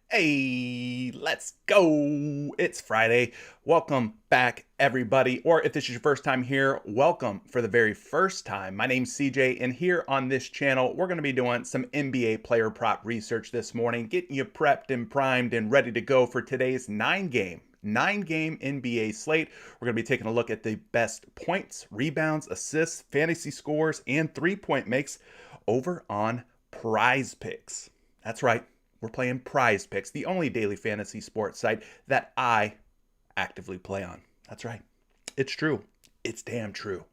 Hey, let's go. It's Friday. Welcome back, everybody. Or if this is your first time here, welcome for the very first time. My name's CJ, and here on this channel, we're going to be doing some NBA player prop research this morning, getting you prepped and primed and ready to go for today's nine-game NBA slate. We're going to be taking a look at the best points, rebounds, assists, fantasy scores, and three-point makes over on PrizePicks. That's right. We're playing PrizePicks, the only daily fantasy sports site that I actively play on. That's right. It's true. It's damn true.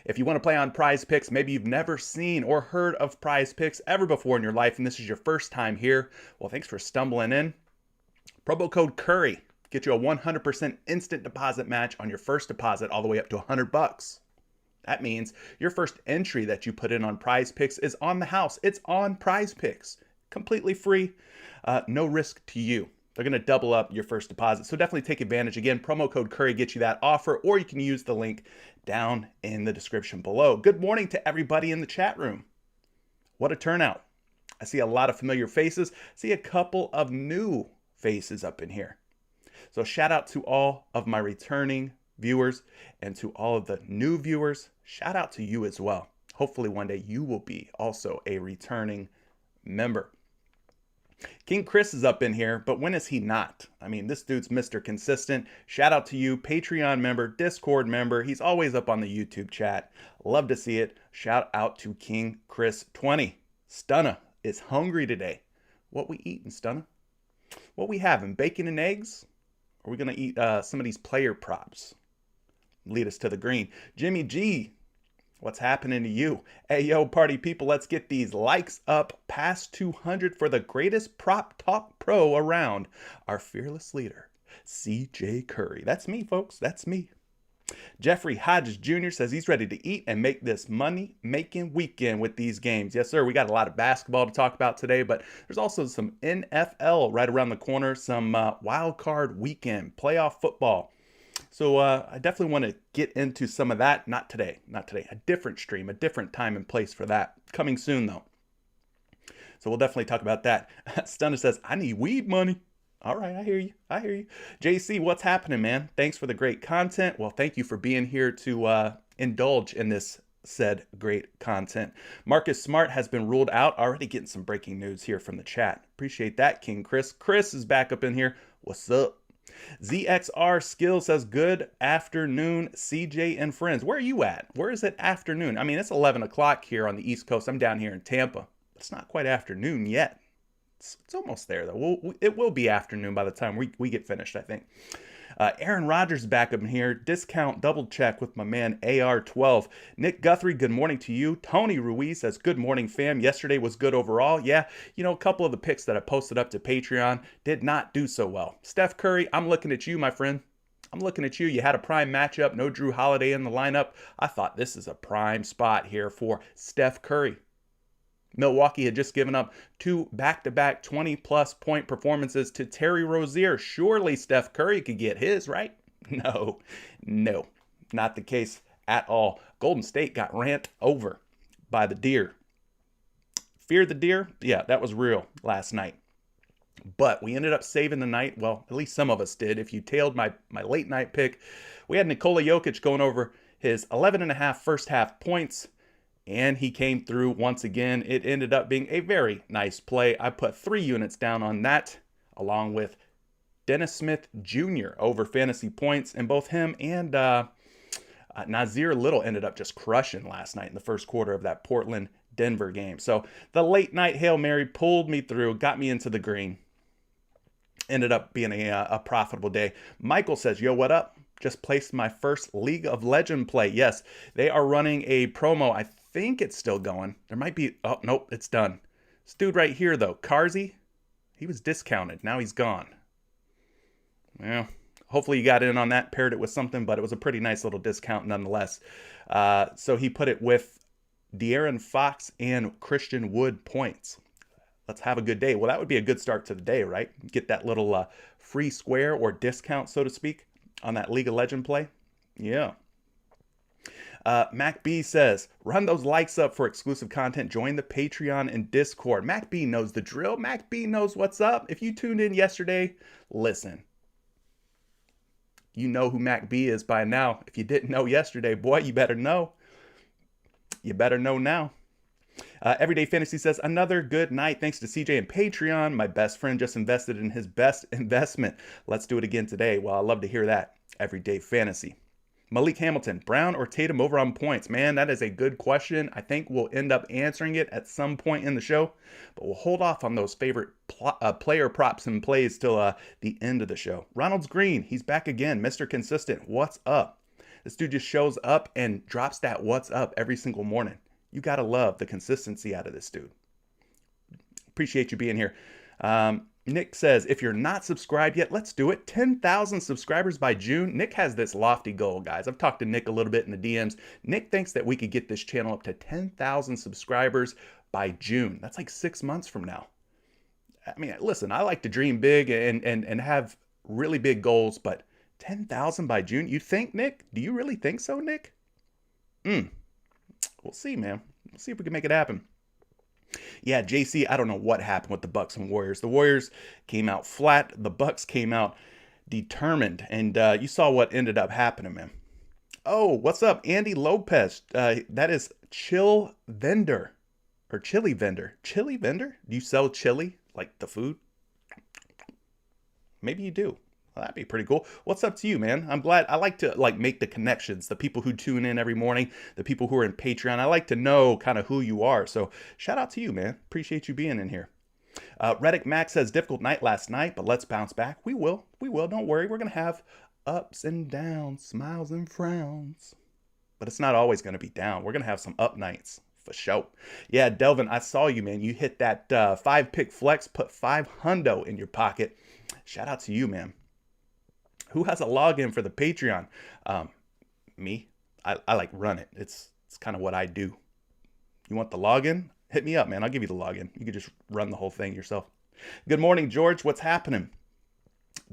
If you want to play on PrizePicks, maybe you've never seen or heard of PrizePicks ever before in your life, and this is your first time here, well, thanks for stumbling in. Promo code Curry. Get you a 100% instant deposit match on your first deposit all the way up to $100. That means your first entry that you put in on PrizePicks is on the house. It's on PrizePicks. Completely free, no risk to you. They're going to double up your first deposit, so definitely take advantage. Again, promo code Curry gets you that offer, or you can use the link down in the description below. Good morning to everybody in the chat room. What a turnout. I see a lot of familiar faces. See a couple of new faces up in here. So shout out to all of my returning viewers and to all of the new viewers. Shout out to you as well. Hopefully one day you will be also a returning member. King Chris is up in here, but when is he not? I mean, this dude's Mr. Consistent. Shout out to you, Patreon member, Discord member. He's always up on the YouTube chat. Love to see it. Shout out to King Chris 20. Stunna is hungry today. What we eating, Stunna? What we having? Bacon and eggs? Or are we going to eat some of these player props? Lead us to the green. Jimmy G. What's happening to you? Hey, yo, party people, let's get these likes up past 200 for the greatest prop talk pro around, our fearless leader, CJ Curry. That's me, folks. That's me. Jeffrey Hodges Jr. says he's ready to eat and make this money-making weekend with these games. Yes, sir. We got a lot of basketball to talk about today, but there's also some NFL right around the corner, some wild card weekend, playoff football. So I definitely want to get into some of that. Not today. A different stream, a different time and place for that. Coming soon, though. So we'll definitely talk about that. Stunner says, I need weed money. All right, I hear you. JC, what's happening, man? Thanks for the great content. Well, thank you for being here to indulge in this said great content. Marcus Smart has been ruled out. Already getting some breaking news here from the chat. Appreciate that, King Chris. Chris is back up in here. What's up? ZXR Skill says, good afternoon, CJ and friends. Where are you at? Where is it afternoon? I mean, it's 11 o'clock here on the East Coast. I'm down here in Tampa. It's not quite afternoon yet. It's almost there, though. It will be afternoon by the time we get finished, I think. Aaron Rodgers back up in here. Discount double check with my man AR12. Nick Guthrie, good morning to you. Tony Ruiz says, good morning, fam. Yesterday was good overall. Yeah, a couple of the picks that I posted up to Patreon did not do so well. Steph Curry, I'm looking at you, my friend. I'm looking at you. You had a prime matchup. No Drew Holiday in the lineup. I thought this is a prime spot here for Steph Curry. Milwaukee had just given up 2 back-to-back 20-plus point performances to Terry Rozier. Surely Steph Curry could get his, right? No, not the case at all. Golden State got ran over by the deer. Fear the deer? Yeah, that was real last night. But we ended up saving the night. Well, at least some of us did. If you tailed my late night pick, we had Nikola Jokic going over his 11.5 first half points. And he came through once again. It ended up being a very nice play. I put 3 units down on that, along with Dennis Smith Jr. over fantasy points. And both him and Nazir Little ended up just crushing last night in the first quarter of that Portland-Denver game. So the late night Hail Mary pulled me through, got me into the green. Ended up being a profitable day. Michael says, yo, what up? Just placed my first League of Legends play. Yes, they are running a promo. I think it's still going. There might be, oh, nope, it's done. This dude right here, though, Carzy, he was discounted. Now he's gone. Well, hopefully you got in on that, paired it with something, but it was a pretty nice little discount nonetheless. So he put it with De'Aaron Fox and Christian Wood points. Let's have a good day. Well, that would be a good start to the day, right? Get that little free square or discount, so to speak, on that League of Legends play. Yeah. Mac B says, run those likes up for exclusive content. Join the Patreon and Discord. Mac B knows the drill. Mac B knows what's up. If you tuned in yesterday, listen. You know who Mac B is by now. If you didn't know yesterday, boy, you better know. You better know now. Everyday Fantasy says, another good night. Thanks to CJ and Patreon. My best friend just invested in his best investment. Let's do it again today. Well, I love to hear that. Everyday Fantasy. Malik Hamilton, Brown or Tatum over on points? Man, that is a good question. I think we'll end up answering it at some point in the show, but we'll hold off on those favorite player props and plays till the end of the show. Ronald's Green, he's back again. Mr. Consistent, what's up? This dude just shows up and drops that what's up every single morning. You got to love the consistency out of this dude. Appreciate you being here. Nick says, if you're not subscribed yet, let's do it. 10,000 subscribers by June. Nick has this lofty goal, guys. I've talked to Nick a little bit in the DMs. Nick thinks that we could get this channel up to 10,000 subscribers by June. That's like 6 months from now. I mean, listen, I like to dream big and have really big goals, but 10,000 by June? You think, Nick? Do you really think so, Nick? We'll see, man. We'll see if we can make it happen. Yeah, JC, I don't know what happened with the Bucks and Warriors. The Warriors came out flat. The Bucks came out determined. And you saw what ended up happening, man. Oh, what's up? Andy Lopez. That is Chill Vendor. Or Chili Vendor. Chili Vendor? Do you sell chili? Like the food? Maybe you do. Well, that'd be pretty cool. What's up to you, man? I'm glad. I like to make the connections. The people who tune in every morning, the people who are in Patreon. I like to know kind of who you are. So shout out to you, man. Appreciate you being in here. Reddick Max says, difficult night last night, but let's bounce back. We will. We will. Don't worry. We're going to have ups and downs, smiles and frowns. But it's not always going to be down. We're going to have some up nights for sure. Yeah, Delvin, I saw you, man. You hit that 5-pick flex, put $500 in your pocket. Shout out to you, man. Who has a login for the Patreon? Me? I like run it. It's kind of what I do. You want the login? Hit me up, man. I'll give you the login. You can just run the whole thing yourself. Good morning, George. What's happening?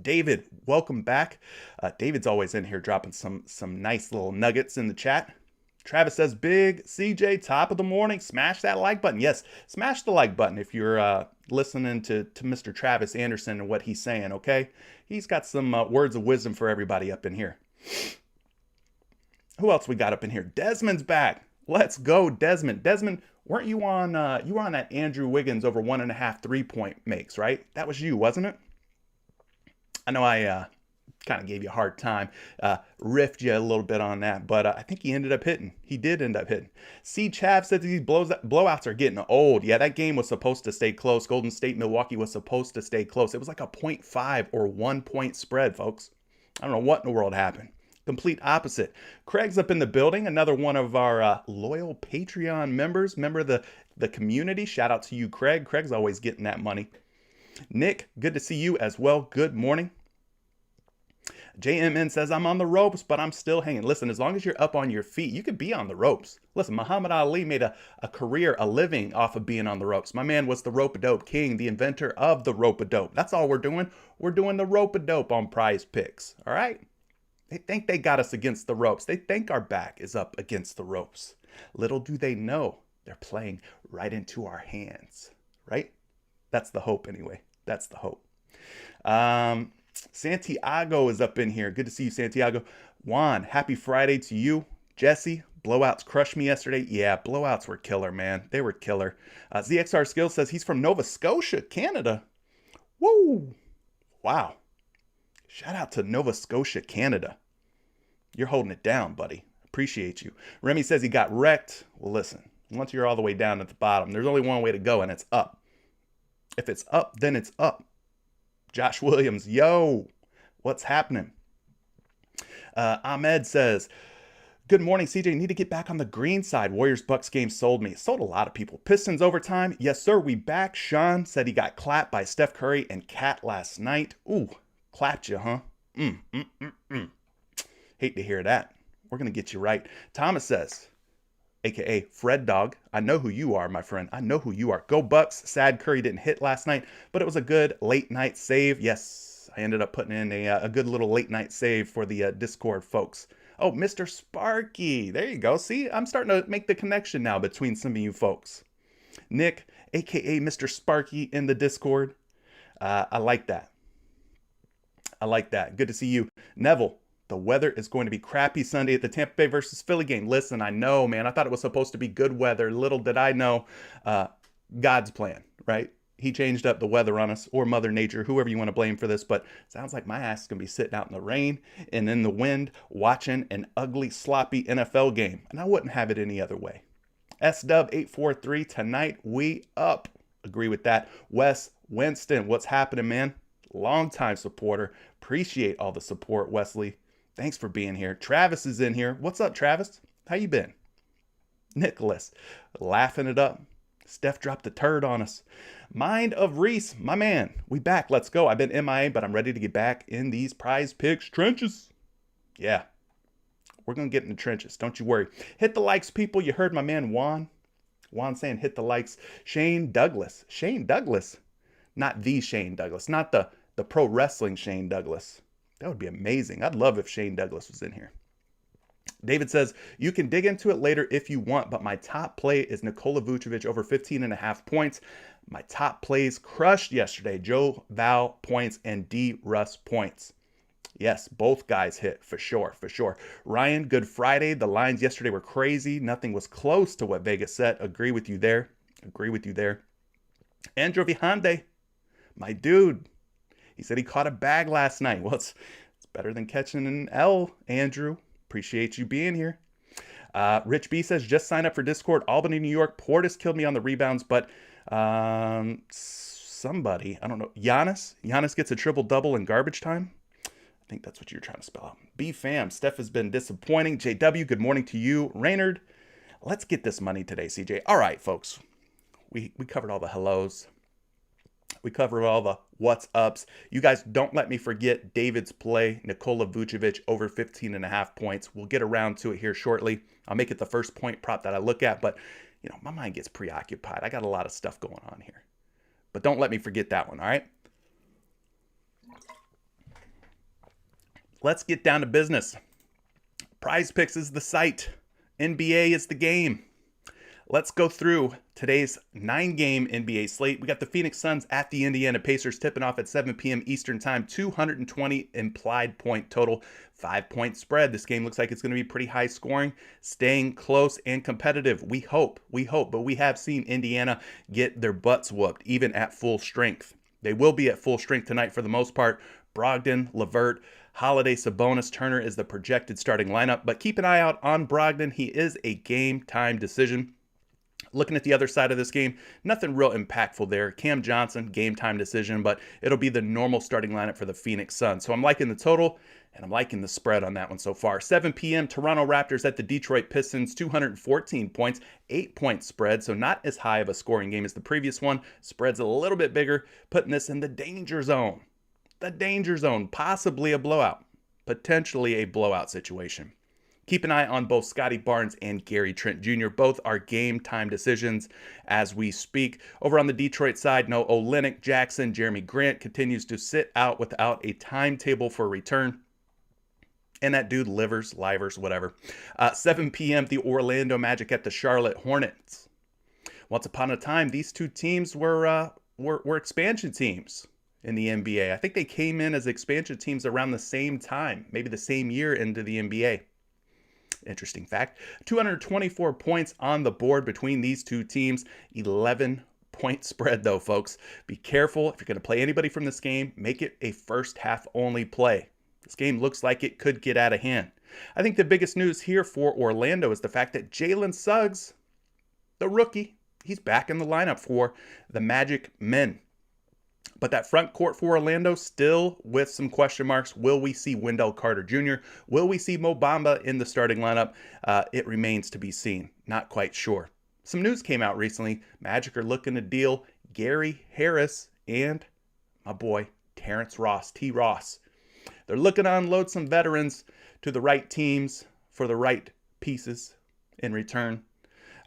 David, welcome back. David's always in here dropping some nice little nuggets in the chat. Travis says, big CJ, top of the morning. Smash that like button. Yes, smash the like button if you're listening to Mr. Travis Anderson and what he's saying, okay? He's got some words of wisdom for everybody up in here. Who else we got up in here? Desmond's back. Let's go, Desmond. Desmond, weren't you on you were on that Andrew Wiggins over 1.5 3-point makes, right? That was you, wasn't it? I know I kind of gave you a hard time, riffed you a little bit on that, but I think he ended up hitting. He did end up hitting. C. Chav said these blowouts are getting old. Yeah, that game was supposed to stay close. Golden State, Milwaukee was supposed to stay close. It was like a 0.5 or 1 point spread, folks. I don't know what in the world happened. Complete opposite. Craig's up in the building, another one of our loyal Patreon members, member of the community. Shout out to you, Craig. Craig's always getting that money. Nick, good to see you as well. Good morning. JMN says, I'm on the ropes, but I'm still hanging. Listen, as long as you're up on your feet, you could be on the ropes. Listen, Muhammad Ali made a career, a living off of being on the ropes. My man was the rope-a-dope king, the inventor of the rope-a-dope. That's all we're doing. We're doing the rope-a-dope on PrizePicks, all right? They think they got us against the ropes. They think our back is up against the ropes. Little do they know they're playing right into our hands, right? That's the hope anyway. That's the hope. Santiago is up in here. Good to see you, Santiago. Juan, happy Friday to you. Jesse, blowouts crushed me yesterday. Yeah, blowouts were killer, man. They were killer. ZXR Skills says he's from Nova Scotia, Canada. Woo! Wow. Shout out to Nova Scotia, Canada. You're holding it down, buddy. Appreciate you. Remy says he got wrecked. Well, listen, once you're all the way down at the bottom, there's only one way to go, and it's up. If it's up, then it's up. Josh Williams, yo, what's happening? Ahmed says, good morning, CJ. Need to get back on the green side. Warriors-Bucks game sold me. Sold a lot of people. Pistons overtime. Yes, sir, we back. Sean said he got clapped by Steph Curry and Cat last night. Ooh, clapped you, huh? Hate to hear that. We're going to get you right. Thomas says, a.k.a. Fred Dog, I know who you are, my friend. I know who you are. Go Bucks. Sad Curry didn't hit last night, but it was a good late night save. Yes, I ended up putting in a good little late night save for the Discord folks. Oh, Mr. Sparky. There you go. See, I'm starting to make the connection now between some of you folks. Nick, a.k.a. Mr. Sparky in the Discord. I like that. I like that. Good to see you. Neville, the weather is going to be crappy Sunday at the Tampa Bay versus Philly game. Listen, I know, man. I thought it was supposed to be good weather. Little did I know, God's plan, right? He changed up the weather on us, or Mother Nature, whoever you want to blame for this. But sounds like my ass is going to be sitting out in the rain and in the wind watching an ugly, sloppy NFL game. And I wouldn't have it any other way. SW843, tonight we up. Agree with that. Wes Winston, what's happening, man? Longtime supporter. Appreciate all the support, Wesley. Thanks for being here. Travis is in here. What's up, Travis? How you been? Nicholas, laughing it up. Steph dropped a turd on us. Mind of Reese, my man. We back. Let's go. I've been MIA, but I'm ready to get back in these PrizePicks trenches. Yeah, we're going to get in the trenches. Don't you worry. Hit the likes, people. You heard my man Juan. Juan saying hit the likes. Shane Douglas. Shane Douglas. Not the Shane Douglas. Not the pro wrestling Shane Douglas. That would be amazing. I'd love if Shane Douglas was in here. David says, you can dig into it later if you want, but my top play is Nikola Vucevic over 15.5 points. My top plays crushed yesterday. Joe Val points and D Russ points. Yes, both guys hit for sure, for sure. Ryan, good Friday. The lines yesterday were crazy. Nothing was close to what Vegas set. Agree with you there. Agree with you there. Andrew Vihande, my dude. He said he caught a bag last night. Well, it's better than catching an L, Andrew. Appreciate you being here. Rich B says, just sign up for Discord. Albany, New York. Portis killed me on the rebounds, but somebody, I don't know, Giannis gets a triple-double in garbage time. I think that's what you're trying to spell out. B-fam, Steph has been disappointing. JW, good morning to you. Raynard, let's get this money today, CJ. All right, folks. We covered all the hellos. We covered all the what's ups. You guys don't let me forget David's play, Nikola Vucevic over 15.5 points. We'll get around to it here shortly. I'll make it the first point prop that I look at, but my mind gets preoccupied. I got a lot of stuff going on here. But don't let me forget that one, all right? Let's get down to business. PrizePicks is the site. NBA is the game. Let's go through today's 9-game NBA slate. We got the Phoenix Suns at the Indiana Pacers tipping off at 7 p.m. Eastern time. 220 implied point total, 5-point spread. This game looks like it's going to be pretty high scoring, staying close and competitive. We hope, but we have seen Indiana get their butts whooped, even at full strength. They will be at full strength tonight for the most part. Brogdon, LeVert, Holiday, Sabonis, Turner is the projected starting lineup, but keep an eye out on Brogdon. He is a game time decision. Looking at the other side of this game, nothing real impactful there. Cam Johnson, game time decision, but it'll be the normal starting lineup for the Phoenix Suns. So I'm liking the total, and I'm liking the spread on that one so far. 7 p.m., Toronto Raptors at the Detroit Pistons, 214 points, 8-point spread, so not as high of a scoring game as the previous one. Spread's a little bit bigger, putting this in the danger zone. The danger zone, possibly a blowout, potentially a blowout situation. Keep an eye on both Scotty Barnes and Gary Trent Jr. Both are game time decisions as we speak. Over on the Detroit side, no Olynyk, Jackson, Jeremy Grant continues to sit out without a timetable for return. And that dude livers, whatever. 7 p.m., the Orlando Magic at the Charlotte Hornets. Once upon a time, these two teams were expansion teams in the NBA. I think they came in as expansion teams around the same time, maybe the same year into the NBA. Interesting fact. 224 points on the board between these two teams. 11-point spread, though, folks. Be careful. If you're going to play anybody from this game, make it a first half only play. This game looks like it could get out of hand. I think the biggest news here for Orlando is the fact that Jalen Suggs, the rookie, he's back in the lineup for the Magic men. But that front court for Orlando still with some question marks. Will we see Wendell Carter Jr.? Will we see Mo Bamba in the starting lineup? It remains to be seen. Not quite sure. Some news came out recently. Magic are looking to deal Gary Harris and my boy Terrence Ross, T. Ross. They're looking to unload some veterans to the right teams for the right pieces in return.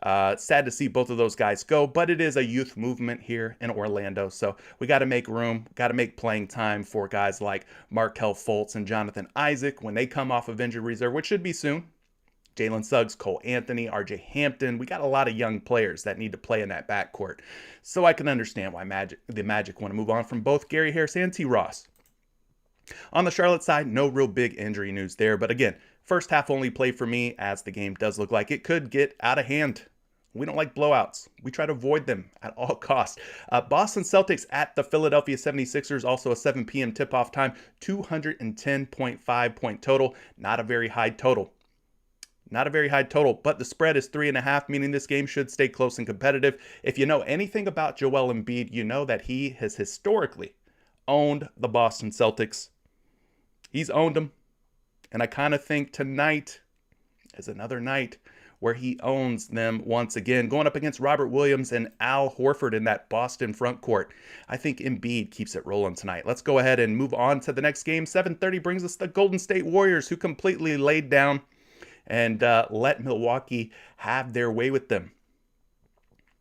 Sad to see both of those guys go, but it is a youth movement here in Orlando, so we got to make room, got to make playing time for guys like Markelle Fultz and Jonathan Isaac when they come off of injured reserve, which should be soon. Jalen Suggs, Cole Anthony, RJ Hampton. We got a lot of young players that need to play in that backcourt, so I can understand why the Magic want to move on from both Gary Harris and T. Ross. On the Charlotte side, no real big injury news there, but again, first half only play for me, as the game does look like it could get out of hand. We don't like blowouts. We try to avoid them at all costs. Boston Celtics at the Philadelphia 76ers, also a 7 p.m. tip-off time, 210.5 point total. Not a very high total. But the spread is 3.5, meaning this game should stay close and competitive. If you know anything about Joel Embiid, you know that he has historically owned the Boston Celtics. He's owned them. And I kind of think tonight is another night where he owns them once again, going up against Robert Williams and Al Horford in that Boston front court. I think Embiid keeps it rolling tonight. Let's go ahead and move on to the next game. 7:30 brings us the Golden State Warriors, who completely laid down and let Milwaukee have their way with them.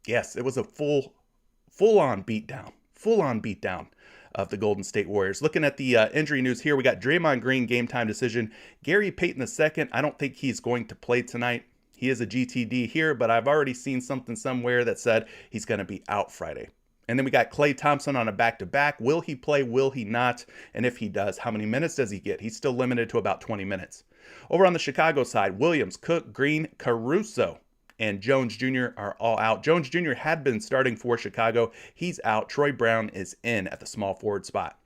Yes, it was a full-on beatdown of the Golden State Warriors. Looking at the injury news here, we got Draymond Green, game time decision. Gary Payton II, I don't think he's going to play tonight. He is a GTD here, but I've already seen something somewhere that said he's going to be out Friday. And then we got Klay Thompson on a back-to-back. Will he play? Will he not? And if he does, how many minutes does he get? He's still limited to about 20 minutes. Over on the Chicago side, Williams, Cook, Green, Caruso, and Jones Jr. are all out. Jones Jr. had been starting for Chicago. He's out. Troy Brown is in at the small forward spot.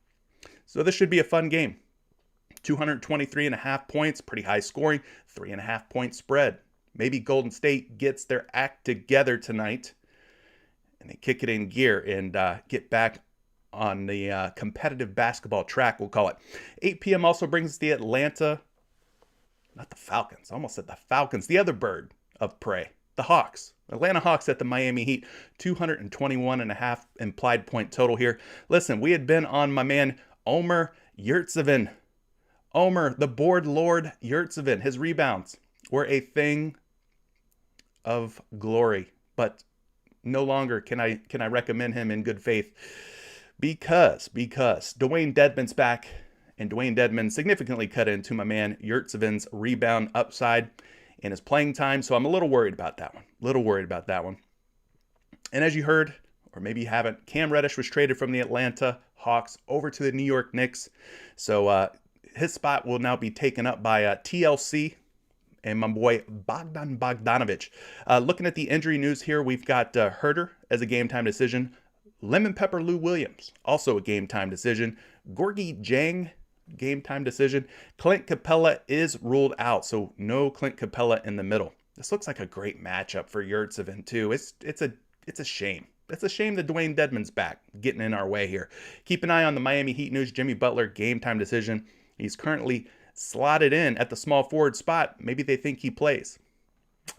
So this should be a fun game. 223.5 points, pretty high scoring, 3.5 point spread. Maybe Golden State gets their act together tonight and they kick it in gear and get back on the competitive basketball track, we'll call it. 8 p.m. also brings us the Atlanta, not the Falcons, almost said the Falcons, the other bird of prey. The Hawks. Atlanta Hawks at the Miami Heat. 221.5 implied point total here. Listen, we had been on my man Omer Yurtseven. Omer, the board lord Yurtseven. His rebounds were a thing of glory, but no longer can I recommend him in good faith because Dwayne Dedmon's back, and Dwayne Dedmon significantly cut into my man Yurtseven's rebound upside in his playing time, so I'm a little worried about that one. And as you heard, or maybe you haven't, Cam Reddish was traded from the Atlanta Hawks over to the New York Knicks, so his spot will now be taken up by TLC and my boy Bogdan Bogdanovic. Looking at the injury news here, we've got Herter as a game-time decision. Lemon Pepper Lou Williams, also a game-time decision. Gorgie Jang, game-time decision. Clint Capella is ruled out, so no Clint Capella in the middle. This looks like a great matchup for Yurtseven, too. It's a shame. It's a shame that Dwayne Dedmon's back, getting in our way here. Keep an eye on the Miami Heat news. Jimmy Butler, game-time decision. He's currently slotted in at the small forward spot. Maybe they think he plays.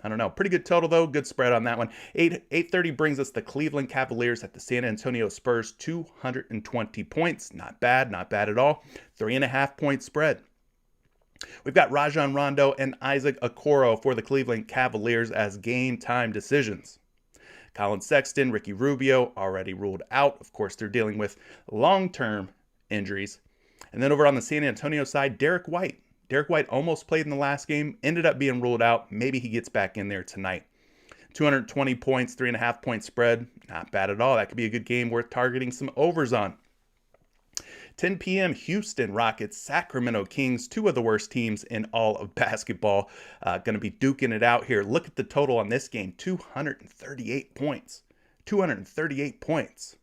I don't know. Pretty good total, though. Good spread on that one. 830 brings us the Cleveland Cavaliers at the San Antonio Spurs. 220 points. Not bad. Not bad at all. 3.5 point spread. We've got Rajon Rondo and Isaac Okoro for the Cleveland Cavaliers as game time decisions. Colin Sexton, Ricky Rubio already ruled out. Of course, they're dealing with long-term injuries. And then over on the San Antonio side, Derek White. Derek White almost played in the last game, ended up being ruled out. Maybe he gets back in there tonight. 220 points, 3.5 point spread. Not bad at all. That could be a good game worth targeting some overs on. 10 p.m. Houston Rockets, Sacramento Kings, two of the worst teams in all of basketball. Going to be duking it out here. Look at the total on this game, 238 points. 238 points.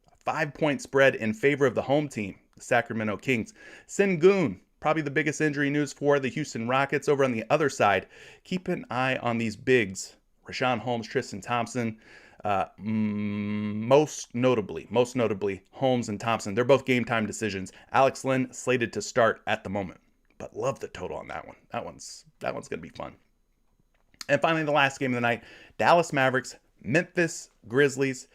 A 5-point spread in favor of the home team, the Sacramento Kings. Sengun, probably the biggest injury news for the Houston Rockets. Over on the other side, keep an eye on these bigs. Rashawn Holmes, Tristan Thompson. Most notably Holmes and Thompson. They're both game time decisions. Alex Len slated to start at the moment, but love the total on that one. That one's gonna be fun. And finally, the last game of the night: Dallas Mavericks, Memphis Grizzlies.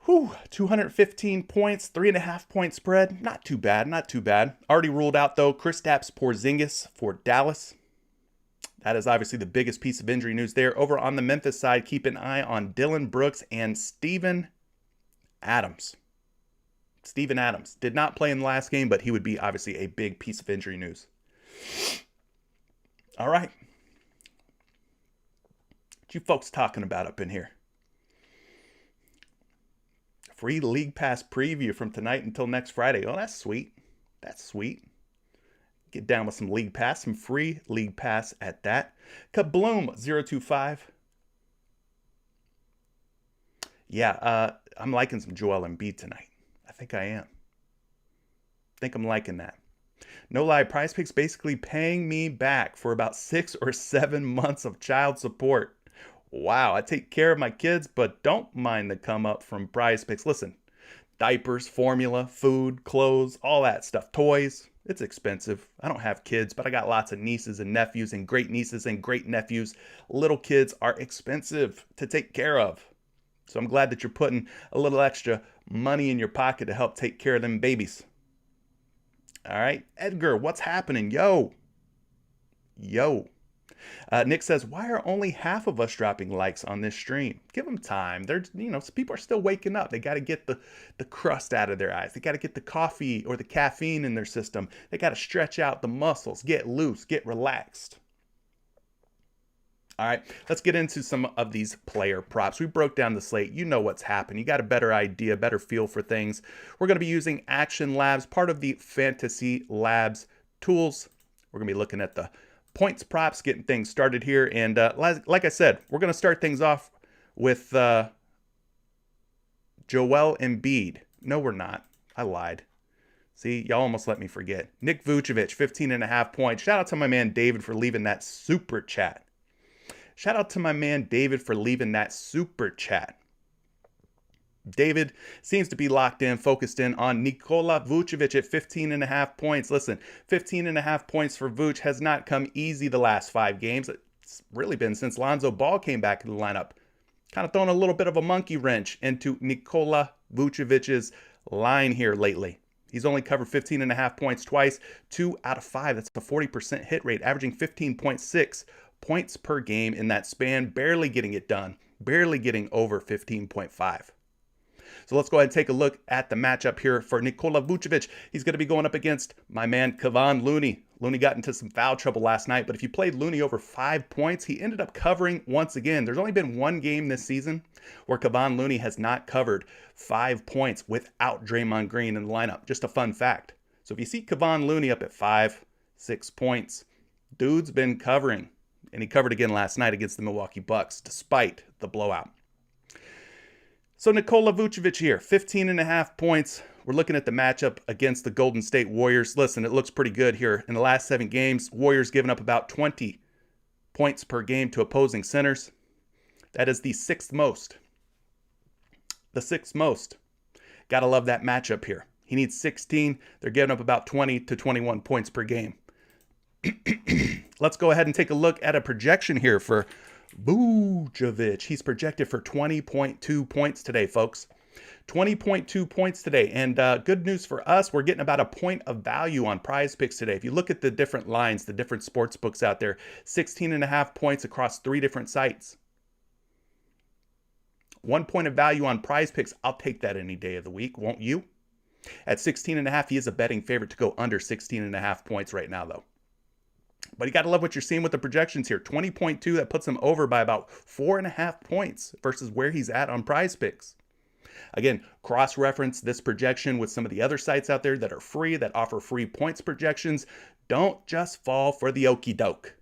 215 points, 3.5 point spread. Not too bad. Already ruled out though. Kristaps Porzingis for Dallas. That is obviously the biggest piece of injury news there. Over on the Memphis side, keep an eye on Dylan Brooks and Steven Adams. Steven Adams did not play in the last game, but he would be obviously a big piece of injury news. All right. What you folks talking about up in here? Free League Pass preview from tonight until next Friday. Oh, that's sweet. Get down with some League Pass, some free League Pass at that. Kabloom 025. Yeah, I'm liking some Joel Embiid tonight. I think I am. I think I'm liking that. No lie, PrizePicks basically paying me back for about 6 or 7 months of child support. Wow, I take care of my kids, but don't mind the come up from PrizePicks. Listen, diapers, formula, food, clothes, all that stuff, toys. It's expensive. I don't have kids, but I got lots of nieces and nephews and great nieces and great nephews. Little kids are expensive to take care of. So I'm glad that you're putting a little extra money in your pocket to help take care of them babies. All right, Edgar, what's happening? Yo. Nick says, why are only half of us dropping likes on this stream? Give them time. They're, people are still waking up. They got to get the crust out of their eyes. They got to get the coffee or the caffeine in their system. They got to stretch out the muscles, get loose, get relaxed. All right, let's get into some of these player props. We broke down the slate. You know what's happened. You got a better idea, better feel for things. We're going to be using Action Labs, part of the Fantasy Labs tools. We're going to be looking at the points props, getting things started here. And like I said, we're going to start things off with Joel Embiid. No, we're not. I lied. See, y'all almost let me forget. Nick Vucevic, 15.5 points. Shout out to my man David for leaving that super chat. David seems to be locked in, focused in on Nikola Vucevic at 15.5 points. Listen, 15.5 points for Vuce has not come easy the last 5 games. It's really been since Lonzo Ball came back in the lineup. Kind of throwing a little bit of a monkey wrench into Nikola Vucevic's line here lately. He's only covered 15.5 points twice, 2 out of 5. That's a 40% hit rate, averaging 15.6 points per game in that span, barely getting it done, barely getting over 15.5. So let's go ahead and take a look at the matchup here for Nikola Vucevic. He's going to be going up against my man Kevon Looney. Looney got into some foul trouble last night, but if you played Looney over 5 points, he ended up covering once again. There's only been one game this season where Kevon Looney has not covered 5 points without Draymond Green in the lineup. Just a fun fact. So if you see Kevon Looney up at 5, 6 points, dude's been covering. And he covered again last night against the Milwaukee Bucks, despite the blowout. So Nikola Vucevic here, 15.5 points. We're looking at the matchup against the Golden State Warriors. Listen, it looks pretty good here. In the last 7 games, Warriors giving up about 20 points per game to opposing centers. That is the 6th most. The 6th most. Gotta love that matchup here. He needs 16. They're giving up about 20 to 21 points per game. Let's go ahead and take a look at a projection here for Vucevic. He's projected for 20.2 points today, folks. 20.2 points today. And good news for us, we're getting about a point of value on PrizePicks today. If you look at the different lines, the different sports books out there, 16.5 points across 3 different sites. 1 point of value on PrizePicks. I'll take that any day of the week, won't you? At 16.5, he is a betting favorite to go under 16.5 points right now, though. But you got to love what you're seeing with the projections here. 20.2, that puts him over by about 4.5 points versus where he's at on PrizePicks. Again, cross-reference this projection with some of the other sites out there that are free, that offer free points projections. Don't just fall for the okie doke.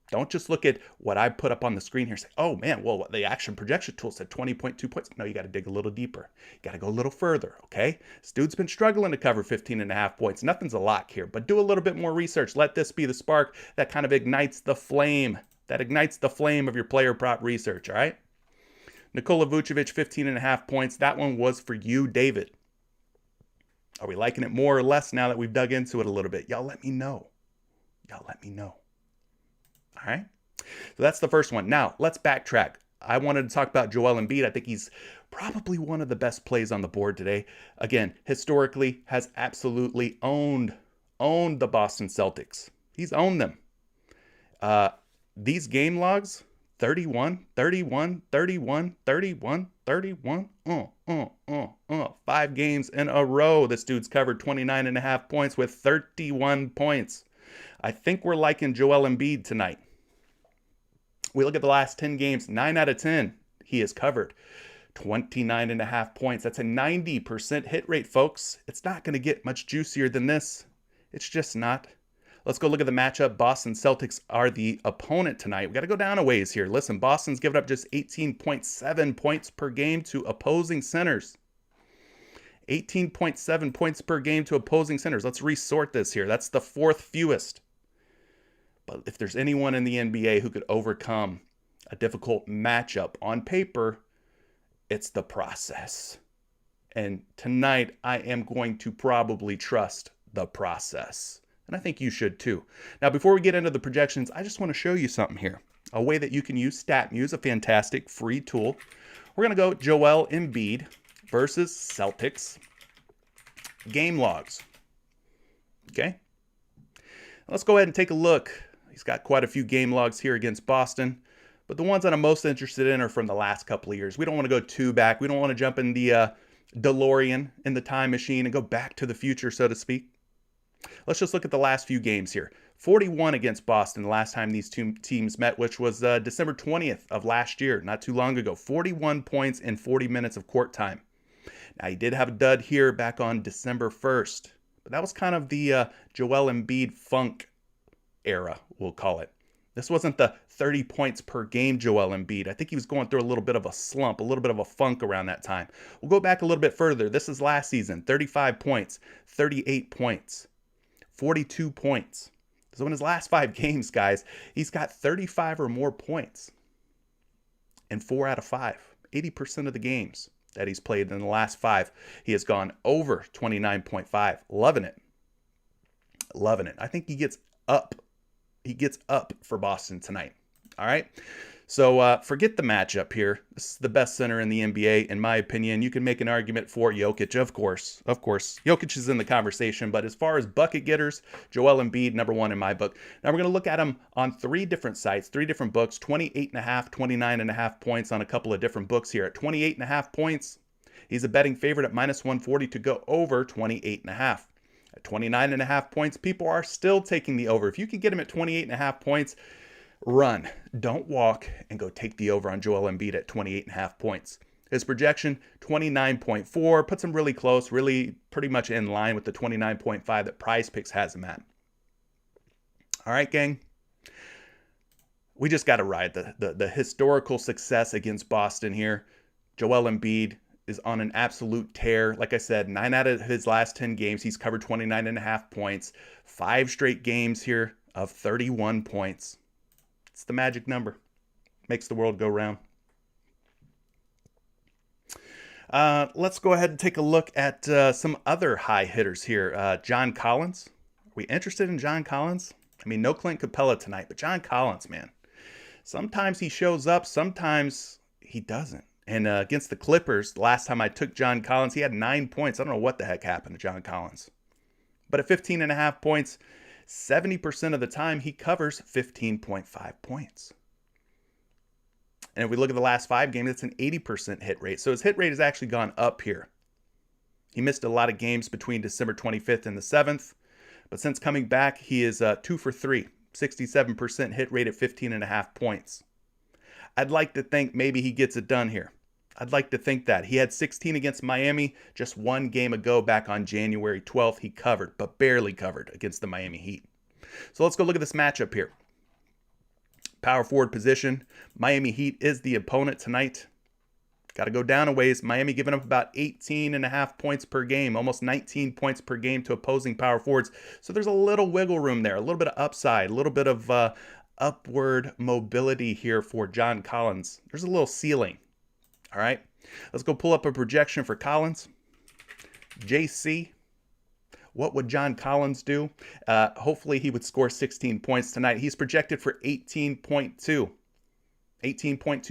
Don't just look at what I put up on the screen here and say, oh man, well, the action projection tool said 20.2 points. No, you got to dig a little deeper. You got to go a little further, okay? This dude's been struggling to cover 15.5 points. Nothing's a lock here, but do a little bit more research. Let this be the spark that kind of ignites the flame, of your player prop research, all right? Nikola Vucevic, 15.5 points. That one was for you, David. Are we liking it more or less now that we've dug into it a little bit? Y'all let me know. All right, so that's the first one. Now, let's backtrack. I wanted to talk about Joel Embiid. I think he's probably one of the best plays on the board today. Again, historically, has absolutely owned the Boston Celtics. He's owned them. These game logs, 31, 31, 31, 31, 31, 5 games in a row. This dude's covered 29.5 points with 31 points. I think we're liking Joel Embiid tonight. We look at the last 10 games, 9 out of 10, he has covered 29.5 points. That's a 90% hit rate, folks. It's not going to get much juicier than this. It's just not. Let's go look at the matchup. Boston Celtics are the opponent tonight. We got to go down a ways here. Listen, Boston's given up just 18.7 points per game to opposing centers. 18.7 points per game to opposing centers. Let's resort this here. That's the 4th fewest. But if there's anyone in the NBA who could overcome a difficult matchup on paper, it's the process. And tonight, I am going to probably trust the process. And I think you should too. Now, before we get into the projections, I just want to show you something here. A way that you can use StatMuse, a fantastic free tool. We're going to go Joel Embiid versus Celtics game logs. Okay? Let's go ahead and take a look. He's got quite a few game logs here against Boston, but the ones that I'm most interested in are from the last couple of years. We don't want to go too back. We don't want to jump in the DeLorean in the time machine and go back to the future, so to speak. Let's just look at the last few games here. 41 against Boston the last time these two teams met, which was December 20th of last year, not too long ago. 41 points in 40 minutes of court time. Now, he did have a dud here back on December 1st, but that was kind of the Joel Embiid funk era, we'll call it. This wasn't the 30 points per game Joel Embiid. I think he was going through a little bit of a slump, a little bit of a funk around that time. We'll go back a little bit further. This is last season, 35 points, 38 points, 42 points. So in his last 5 games, guys, he's got 35 or more points in 4 out of 5. 80% of the games that he's played in the last 5, he has gone over 29.5. Loving it. I think he gets up for Boston tonight. All right. So forget the matchup here. This is the best center in the NBA, in my opinion. You can make an argument for Jokic, of course. Of course. Jokic is in the conversation, but as far as bucket getters, Joel Embiid, number one in my book. Now we're going to look at him on 3 different sites, 3 different books, 28.5, 29.5 points on a couple of different books here. At 28.5 points, he's a betting favorite at -140 to go over 28.5. At 29.5 points, people are still taking the over. If you can get him at 28.5 points, run, don't walk, and go take the over on Joel Embiid at 28.5 points. His projection, 29.4, puts him really close, really pretty much in line with the 29.5 that PrizePicks has him at. All right, gang. We just got to ride the historical success against Boston here. Joel Embiid is on an absolute tear. Like I said, 9 out of his last 10 games, he's covered 29.5 points. 5 straight games here of 31 points. It's the magic number. Makes the world go round. Let's go ahead and take a look at some other high hitters here. John Collins. Are we interested in John Collins? I mean, no Clint Capella tonight, but John Collins, man. Sometimes he shows up, sometimes he doesn't. And against the Clippers, the last time I took John Collins, he had 9 points. I don't know what the heck happened to John Collins. But at 15.5 points, 70% of the time, he covers 15.5 points. And if we look at the last 5 games, it's an 80% hit rate. So his hit rate has actually gone up here. He missed a lot of games between December 25th and the 7th. But since coming back, he is 2 for 3, 67% hit rate at 15.5 points. I'd like to think maybe he gets it done here. I'd like to think that. He had 16 against Miami just 1 game ago back on January 12th. He covered, but barely covered against the Miami Heat. So let's go look at this matchup here. Power forward position. Miami Heat is the opponent tonight. Got to go down a ways. Miami giving up about 18.5 points per game, almost 19 points per game to opposing power forwards. So there's a little wiggle room there, a little bit of upside, a little bit of upward mobility here for John Collins. There's a little ceiling. All right, let's go pull up a projection for Collins. JC, what would John Collins do? Hopefully he would score 16 points tonight. He's projected for 18.2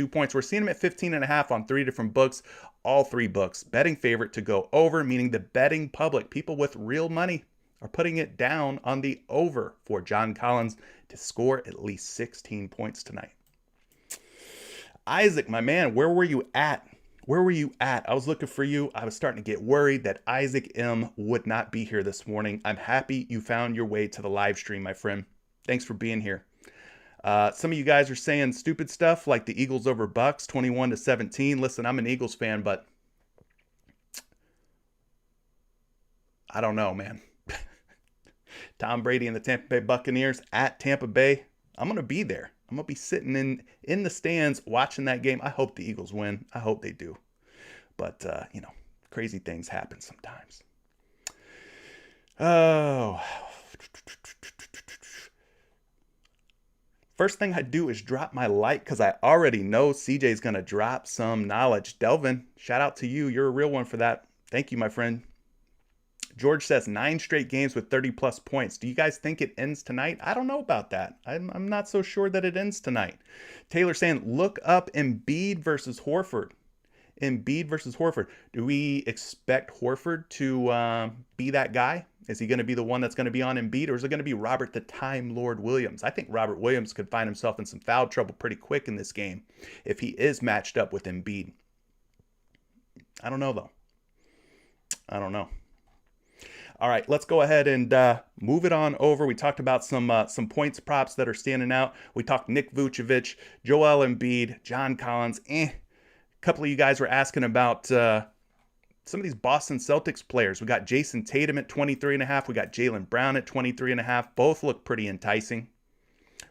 points. We're seeing him at 15.5 on 3 different books, all 3 books. Betting favorite to go over, meaning the betting public, people with real money, are putting it down on the over for John Collins to score at least 16 points tonight. Isaac, my man, where were you at? Where were you at? I was looking for you. I was starting to get worried that Isaac M would not be here this morning. I'm happy you found your way to the live stream, my friend. Thanks for being here. Some of you guys are saying stupid stuff like the Eagles over Bucks, 21-17. Listen, I'm an Eagles fan, but I don't know, man. Tom Brady and the Tampa Bay Buccaneers at Tampa Bay. I'm going to be there. I'm going to be sitting in the stands watching that game. I hope the Eagles win. I hope they do. But, crazy things happen sometimes. Oh. First thing I do is drop my like because I already know CJ's going to drop some knowledge. Delvin, shout out to you. You're a real one for that. Thank you, my friend. George says 9 straight games with 30-plus points. Do you guys think it ends tonight? I don't know about that. I'm not so sure that it ends tonight. Taylor saying, look up Embiid versus Horford. Embiid versus Horford. Do we expect Horford to be that guy? Is he going to be the one that's going to be on Embiid, or is it going to be Robert the Time Lord Williams? I think Robert Williams could find himself in some foul trouble pretty quick in this game if he is matched up with Embiid. I don't know, though. I don't know. All right, let's go ahead and move it on over. We talked about some points props that are standing out. We talked Nick Vucevic, Joel Embiid, John Collins. A couple of you guys were asking about some of these Boston Celtics players. We got Jason Tatum at 23.5. We got Jaylen Brown at 23.5. Both look pretty enticing.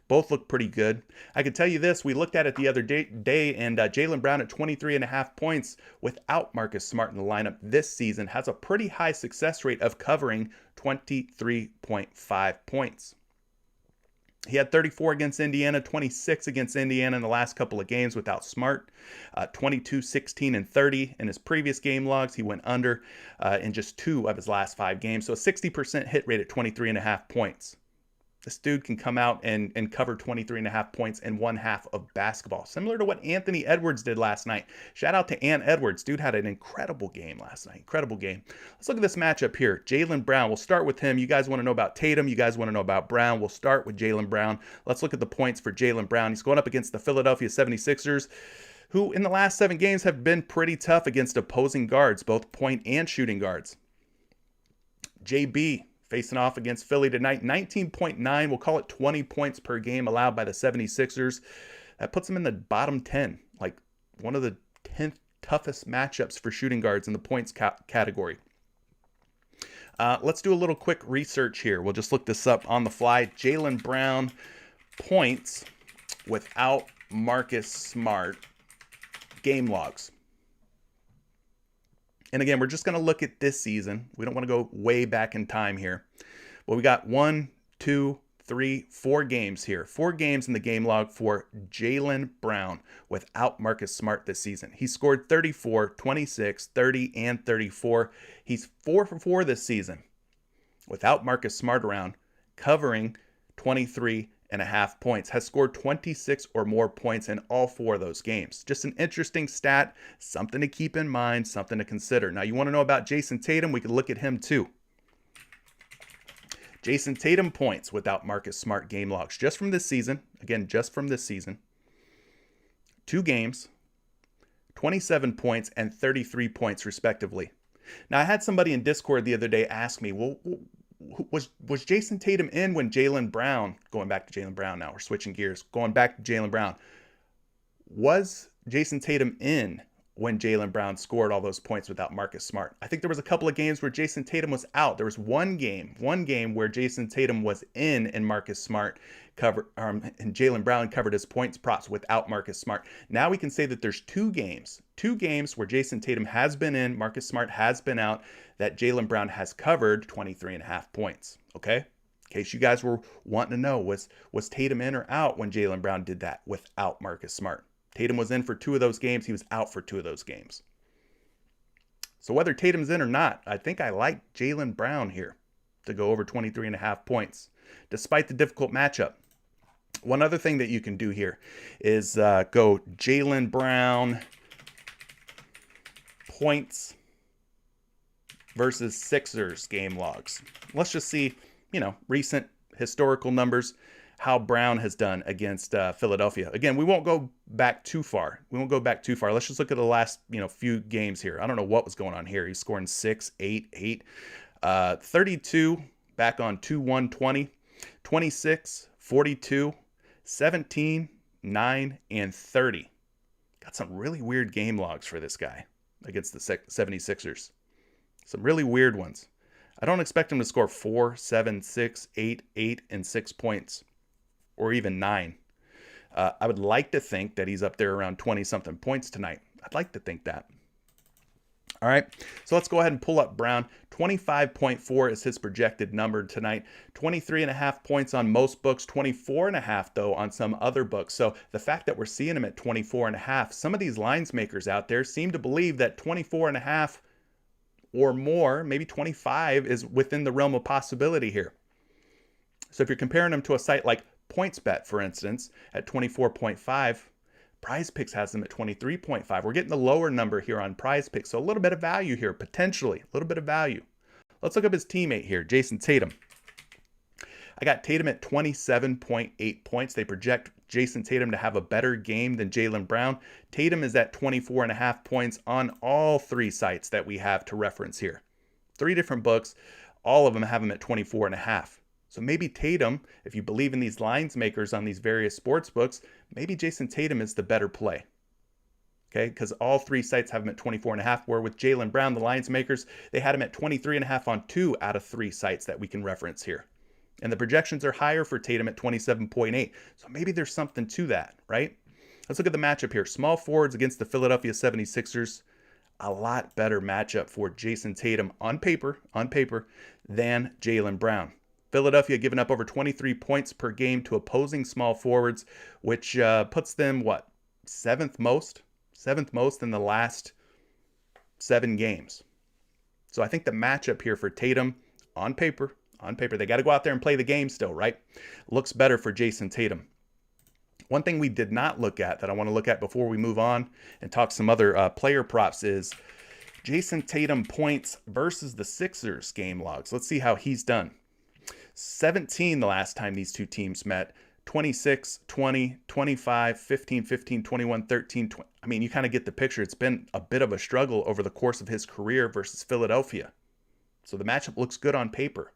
Both look pretty good. I can tell you this, we looked at it the other day and Jaylen Brown at 23.5 points without Marcus Smart in the lineup this season has a pretty high success rate of covering 23.5 points. He had 34 against Indiana, 26 against Indiana in the last couple of games without Smart, 22, 16, and 30 in his previous game logs. He went under in just 2 of his last 5 games, so a 60% hit rate at 23.5 points. This dude can come out and cover 23.5 points in one half of basketball, similar to what Anthony Edwards did last night. Shout out to Ant Edwards. Dude had an incredible game last night. Incredible game. Let's look at this matchup here. Jaylen Brown. We'll start with him. You guys want to know about Tatum. You guys want to know about Brown. We'll start with Jaylen Brown. Let's look at the points for Jaylen Brown. He's going up against the Philadelphia 76ers, who in the last 7 games have been pretty tough against opposing guards, both point and shooting guards. JB facing off against Philly tonight, 19.9, we'll call it 20 points per game allowed by the 76ers. That puts them in the bottom 10, like one of the 10th toughest matchups for shooting guards in the points category. Let's do a little quick research here. We'll just look this up on the fly. Jaylen Brown points without Marcus Smart game logs. And again, we're just going to look at this season. We don't want to go way back in time here. But we got 1, 2, 3, 4 games here. 4 games in the game log for Jaylen Brown without Marcus Smart this season. He scored 34, 26, 30, and 34. He's 4 for 4 this season without Marcus Smart around, covering 23.5 points, has scored 26 or more points in all 4 of those games. Just an interesting stat, something to keep in mind, something to consider. Now, you want to know about Jason Tatum? We could look at him too. Jason Tatum points without Marcus Smart game logs just from this season. Again, just from this season. 2 games, 27 points and 33 points respectively. Now, I had somebody in Discord the other day ask me, well, was Jason Tatum in when Jaylen Brown, going back to Jaylen Brown now, we're switching gears, going back to Jaylen Brown, was Jason Tatum in when Jaylen Brown scored all those points without Marcus Smart? I think there was a couple of games where Jason Tatum was out. There was one game where Jason Tatum was in and Marcus Smart covered, and Jaylen Brown covered his points props without Marcus Smart. Now we can say that there's 2 games where Jason Tatum has been in, Marcus Smart has been out, that Jaylen Brown has covered 23.5 points. Okay? In case you guys were wanting to know, was Tatum in or out when Jaylen Brown did that without Marcus Smart? Tatum was in for 2 of those games. He was out for 2 of those games. So whether Tatum's in or not, I think I like Jaylen Brown here to go over 23.5 points, despite the difficult matchup. One other thing that you can do here is go Jaylen Brown points versus Sixers game logs. Let's just see, recent historical numbers, how Brown has done against Philadelphia. Again, we won't go back too far. Let's just look at the last, few games here. I don't know what was going on here. He's scoring 6, 8, 8, 32 back on 2/1/20, 26, 42, 17, 9, and 30. Got some really weird game logs for this guy against the 76ers. Some really weird ones. I don't expect him to score 4, 7, 6, 8, 8, and 6 points, or even 9. I would like to think that he's up there around 20-something points tonight. I'd like to think that. All right, so let's go ahead and pull up Brown. 25.4 is his projected number tonight. 23.5 points on most books, 24.5 though on some other books. So the fact that we're seeing him at 24.5, some of these lines makers out there seem to believe that 24.5 or more, maybe 25, is within the realm of possibility here. So if you're comparing them to a site like PointsBet, for instance, at 24.5, PrizePicks has them at 23.5. We're getting the lower number here on PrizePicks, so a little bit of value here, potentially, a little bit of value. Let's look up his teammate here, Jason Tatum. I got Tatum at 27.8 points. They project Jason Tatum to have a better game than Jaylen Brown. Tatum is at 24.5 points on all 3 sites that we have to reference here. 3 different books, all of them have him at 24.5. So maybe Tatum, if you believe in these lines makers on these various sports books, maybe Jason Tatum is the better play. Okay, because all 3 sites have him at 24.5, where with Jaylen Brown, the lines makers, they had him at 23.5 on 2 out of 3 sites that we can reference here. And the projections are higher for Tatum at 27.8. So maybe there's something to that, right? Let's look at the matchup here. Small forwards against the Philadelphia 76ers. A lot better matchup for Jason Tatum on paper than Jaylen Brown. Philadelphia giving up over 23 points per game to opposing small forwards, which puts them, seventh most in the last 7 games. So I think the matchup here for Tatum on paper On paper, they got to go out there and play the game still, right? Looks better for Jason Tatum. One thing we did not look at that I want to look at before we move on and talk some other player props is Jason Tatum points versus the Sixers game logs. Let's see how he's done. 17 the last time these two teams met. 26, 20, 25, 15, 15, 21, 13, 20. I mean, you kind of get the picture. It's been a bit of a struggle over the course of his career versus Philadelphia. So the matchup looks good on paper.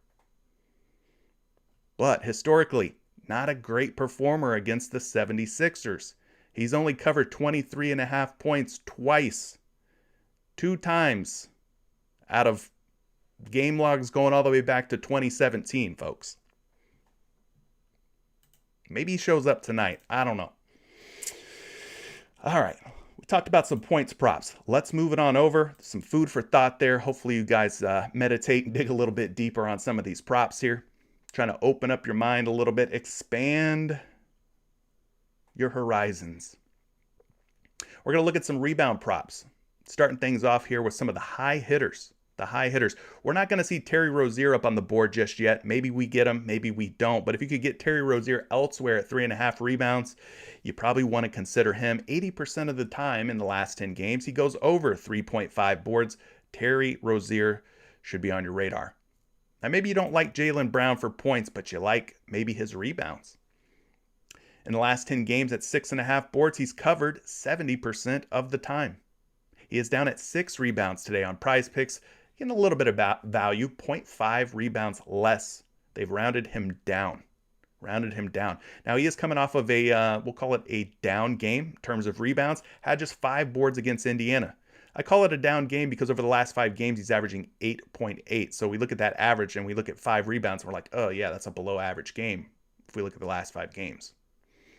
But historically, not a great performer against the 76ers. He's only covered 23.5 points twice. 2 times out of game logs going all the way back to 2017, folks. Maybe he shows up tonight. I don't know. All right. We talked about some points props. Let's move it on over. Some food for thought there. Hopefully you guys meditate and dig a little bit deeper on some of these props here. Trying to open up your mind a little bit. Expand your horizons. We're going to look at some rebound props. Starting things off here with some of the high hitters. We're not going to see Terry Rozier up on the board just yet. Maybe we get him, maybe we don't. But if you could get Terry Rozier elsewhere at 3.5 rebounds, you probably want to consider him. 80% of the time in the last 10 games, he goes over 3.5 boards. Terry Rozier should be on your radar. Now, maybe you don't like Jaylen Brown for points, but you like maybe his rebounds. In the last 10 games at 6.5 boards, he's covered 70% of the time. He is down at 6 rebounds today on PrizePicks, getting a little bit of value, 0.5 rebounds less. They've rounded him down. Now, he is coming off of a, we'll call it a down game in terms of rebounds. Had just 5 boards against Indiana. I call it a down game because over the last 5 games, he's averaging 8.8. So we look at that average and we look at 5 rebounds and we're like, oh yeah, that's a below average game if we look at the last 5 games.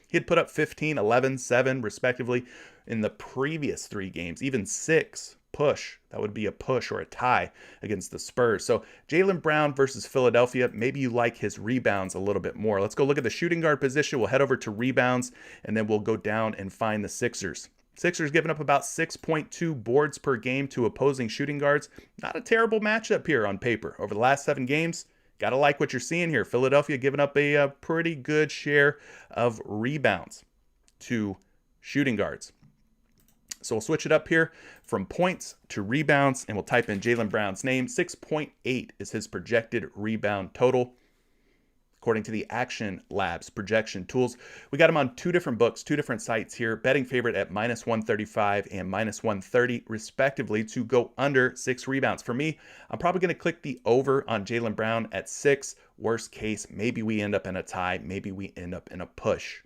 He had put up 15, 11, 7 respectively in the previous 3 games, even 6 push. That would be a push or a tie against the Spurs. So Jaylen Brown versus Philadelphia, maybe you like his rebounds a little bit more. Let's go look at the shooting guard position. We'll head over to rebounds and then we'll go down and find the Sixers. Sixers giving up about 6.2 boards per game to opposing shooting guards. Not a terrible matchup here on paper. Over the last 7 games, got to like what you're seeing here. Philadelphia giving up a pretty good share of rebounds to shooting guards. So we'll switch it up here from points to rebounds, and we'll type in Jaylen Brown's name. 6.8 is his projected rebound total, according to the Action Labs projection tools. We got him on 2 different books, 2 different sites here. Betting favorite at -135 and -130, respectively, to go under 6 rebounds. For me, I'm probably going to click the over on Jaylen Brown at 6. Worst case, maybe we end up in a tie. Maybe we end up in a push.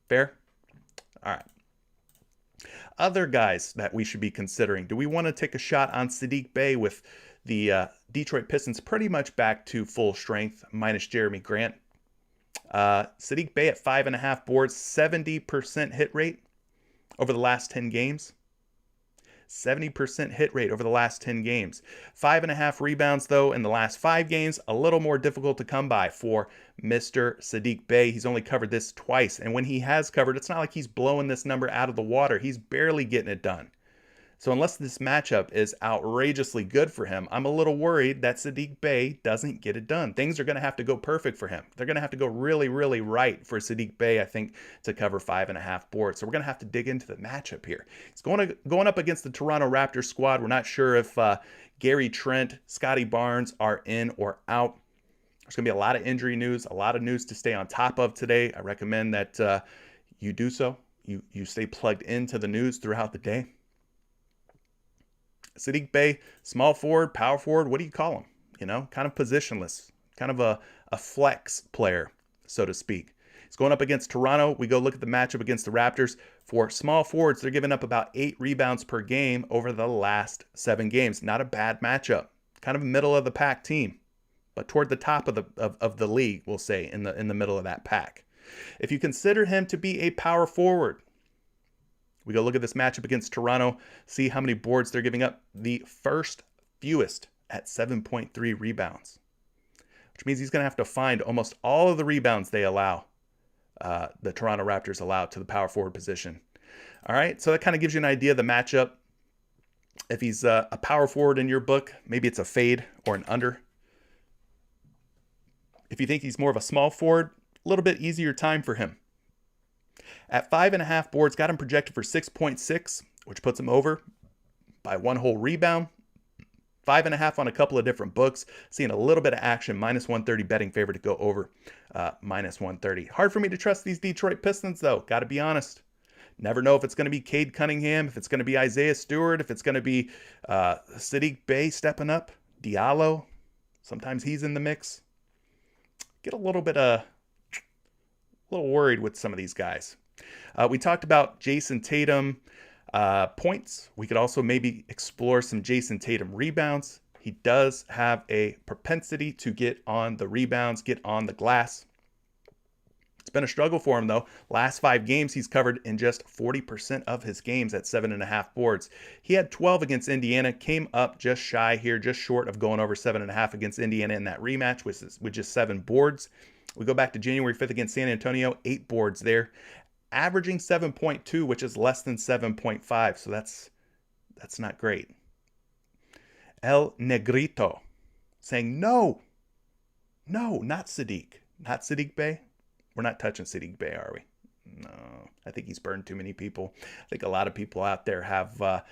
Fair? All right. Other guys that we should be considering. Do we want to take a shot on Saddiq Bey with the Detroit Pistons pretty much back to full strength, minus Jeremy Grant? Saddiq Bey at 5.5 boards, 70% hit rate over the last 10 games. 70% hit rate over the last 10 games. 5.5 rebounds, though, in the last 5 games. A little more difficult to come by for Mr. Saddiq Bey. He's only covered this twice. And when he has covered, it's not like he's blowing this number out of the water. He's barely getting it done. So unless this matchup is outrageously good for him, I'm a little worried that Saddiq Bey doesn't get it done. Things are going to have to go perfect for him. They're going to have to go really, really right for Saddiq Bey, I think, to cover 5.5 boards. So we're going to have to dig into the matchup here. He's going up against the Toronto Raptors squad. We're not sure if Gary Trent, Scotty Barnes are in or out. There's going to be a lot of injury news, a lot of news to stay on top of today. I recommend that you do so. You stay plugged into the news throughout the day. Saddiq Bey, small forward, power forward, what do you call him? You know, kind of positionless, kind of a flex player, so to speak. He's going up against Toronto. We go look at the matchup against the Raptors. For small forwards, they're giving up about 8 rebounds per game over the last 7 games. Not a bad matchup. Kind of a middle of the pack team, but toward the top of the league, we'll say, in the middle of that pack. If you consider him to be a power forward, we go look at this matchup against Toronto, see how many boards they're giving up. The first fewest at 7.3 rebounds, which means he's going to have to find almost all of the rebounds they allow, the Toronto Raptors allow to the power forward position. All right, so that kind of gives you an idea of the matchup. If he's a power forward in your book, maybe it's a fade or an under. If you think he's more of a small forward, a little bit easier time for him. At 5.5 boards, got him projected for 6.6, which puts him over by 1 whole rebound. 5.5 on a couple of different books. Seeing a little bit of action. -130 betting favorite to go over -130. Hard for me to trust these Detroit Pistons, though. Got to be honest. Never know if it's going to be Cade Cunningham, if it's going to be Isaiah Stewart, if it's going to be Saddiq Bey stepping up, Diallo. Sometimes he's in the mix. Get a little worried with some of these guys. We talked about Jason Tatum points. We could also maybe explore some Jason Tatum rebounds. He does have a propensity to get on the rebounds, get on the glass. It's been a struggle for him, though. Last 5 games, he's covered in just 40% of his games at 7.5 boards. He had 12 against Indiana, came up just shy here, just short of going over 7.5 against Indiana in that rematch, with just 7 boards. We go back to January 5th against San Antonio, 8 boards there, averaging 7.2, which is less than 7.5, so that's not great. El Negrito saying, no, not Saddiq Bey. We're not touching Saddiq Bey, are we? No, I think he's burned too many people. I think a lot of people out there have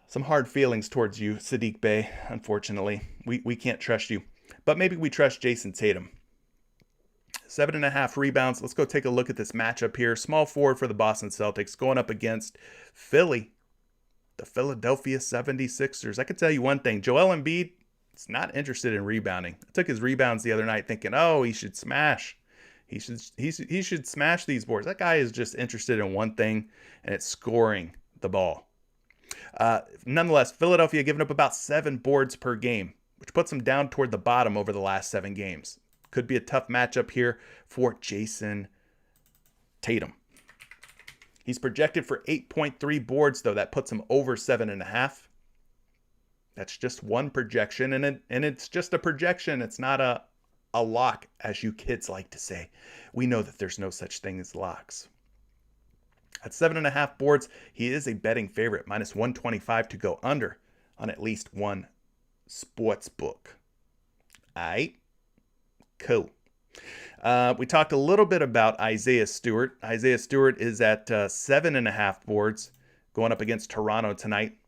some hard feelings towards you, Saddiq Bey, unfortunately. We can't trust you. But maybe we trust Jason Tatum. 7.5 rebounds. Let's go take a look at this matchup here. Small forward for the Boston Celtics going up against Philly, the Philadelphia 76ers. I can tell you one thing. Joel Embiid is not interested in rebounding. I took his rebounds the other night thinking, oh, he should smash. He should smash these boards. That guy is just interested in one thing, and it's scoring the ball. Nonetheless, Philadelphia giving up about 7 boards per game, which puts them down toward the bottom over the last 7 games. Could be a tough matchup here for Jason Tatum. He's projected for 8.3 boards, though. That puts him over 7.5. That's just one projection, and it's just a projection. It's not a lock, as you kids like to say. We know that there's no such thing as locks. At 7.5 boards, he is a betting favorite, -125 to go under on at least one sports book. All right, cool. We talked a little bit about Isaiah Stewart. Isaiah Stewart is at 7.5 boards going up against Toronto tonight.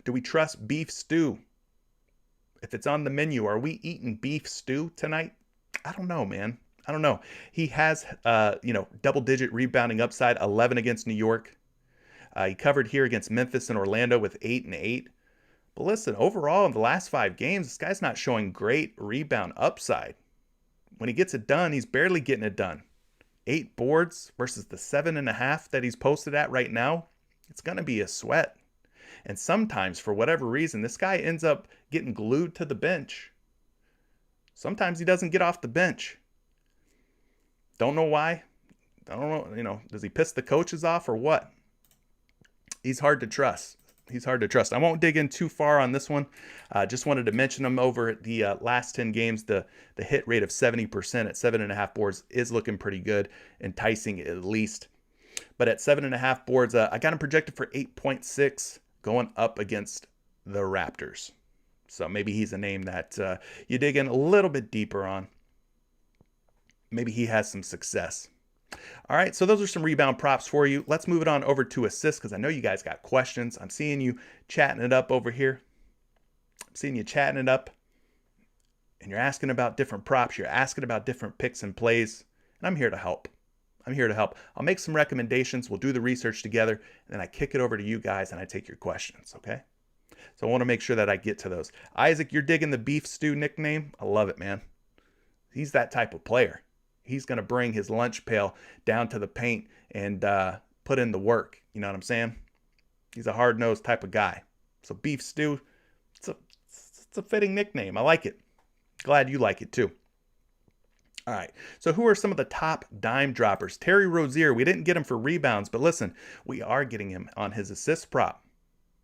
Do we trust beef stew? If it's on the menu, are we eating beef stew tonight? I don't know, man. I don't know. He has, double-digit rebounding upside, 11 against New York. He covered here against Memphis and Orlando with 8 and 8. But listen, overall in the last 5 games, this guy's not showing great rebound upside. When he gets it done, he's barely getting it done. 8 boards versus the 7.5 that he's posted at right now. It's going to be a sweat. And sometimes, for whatever reason, this guy ends up getting glued to the bench. Sometimes he doesn't get off the bench. Don't know why. I don't know, does he piss the coaches off or what? He's hard to trust. I won't dig in too far on this one. Just wanted to mention him over the last 10 games. The hit rate of 70% at 7.5 boards is looking pretty good, enticing at least. But at 7.5 boards, I got him projected for 8.6 going up against the Raptors. So maybe he's a name that you dig in a little bit deeper on. Maybe he has some success. All right, so those are some rebound props for you. Let's move it on over to assists because I know you guys got questions. I'm seeing you chatting it up over here. I'm seeing you chatting it up. And you're asking about different props. You're asking about different picks and plays. And I'm here to help. I'll make some recommendations. We'll do the research together. And then I kick it over to you guys and I take your questions, okay? So I want to make sure that I get to those. Isaac, you're digging the beef stew nickname? I love it, man. He's that type of player. He's going to bring his lunch pail down to the paint and put in the work. You know what I'm saying? He's a hard-nosed type of guy. So beef stew, it's a fitting nickname. I like it. Glad you like it too. All right, so who are some of the top dime droppers? Terry Rozier, we didn't get him for rebounds, but listen, we are getting him on his assist prop.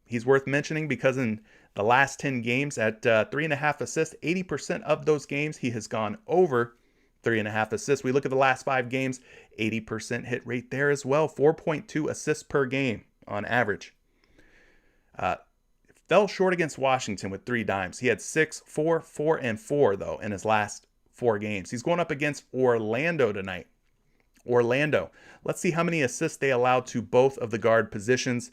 He's worth mentioning because in the last 10 games at 3.5 assists, 80% of those games he has gone over 3.5 assists. We look at the last 5 games, 80% hit rate there as well. 4.2 assists per game on average. Fell short against Washington with 3 dimes. He had 6, 4, 4, and 4, though, in his last 4 games. He's going up against Orlando tonight. Orlando. Let's see how many assists they allow to both of the guard positions.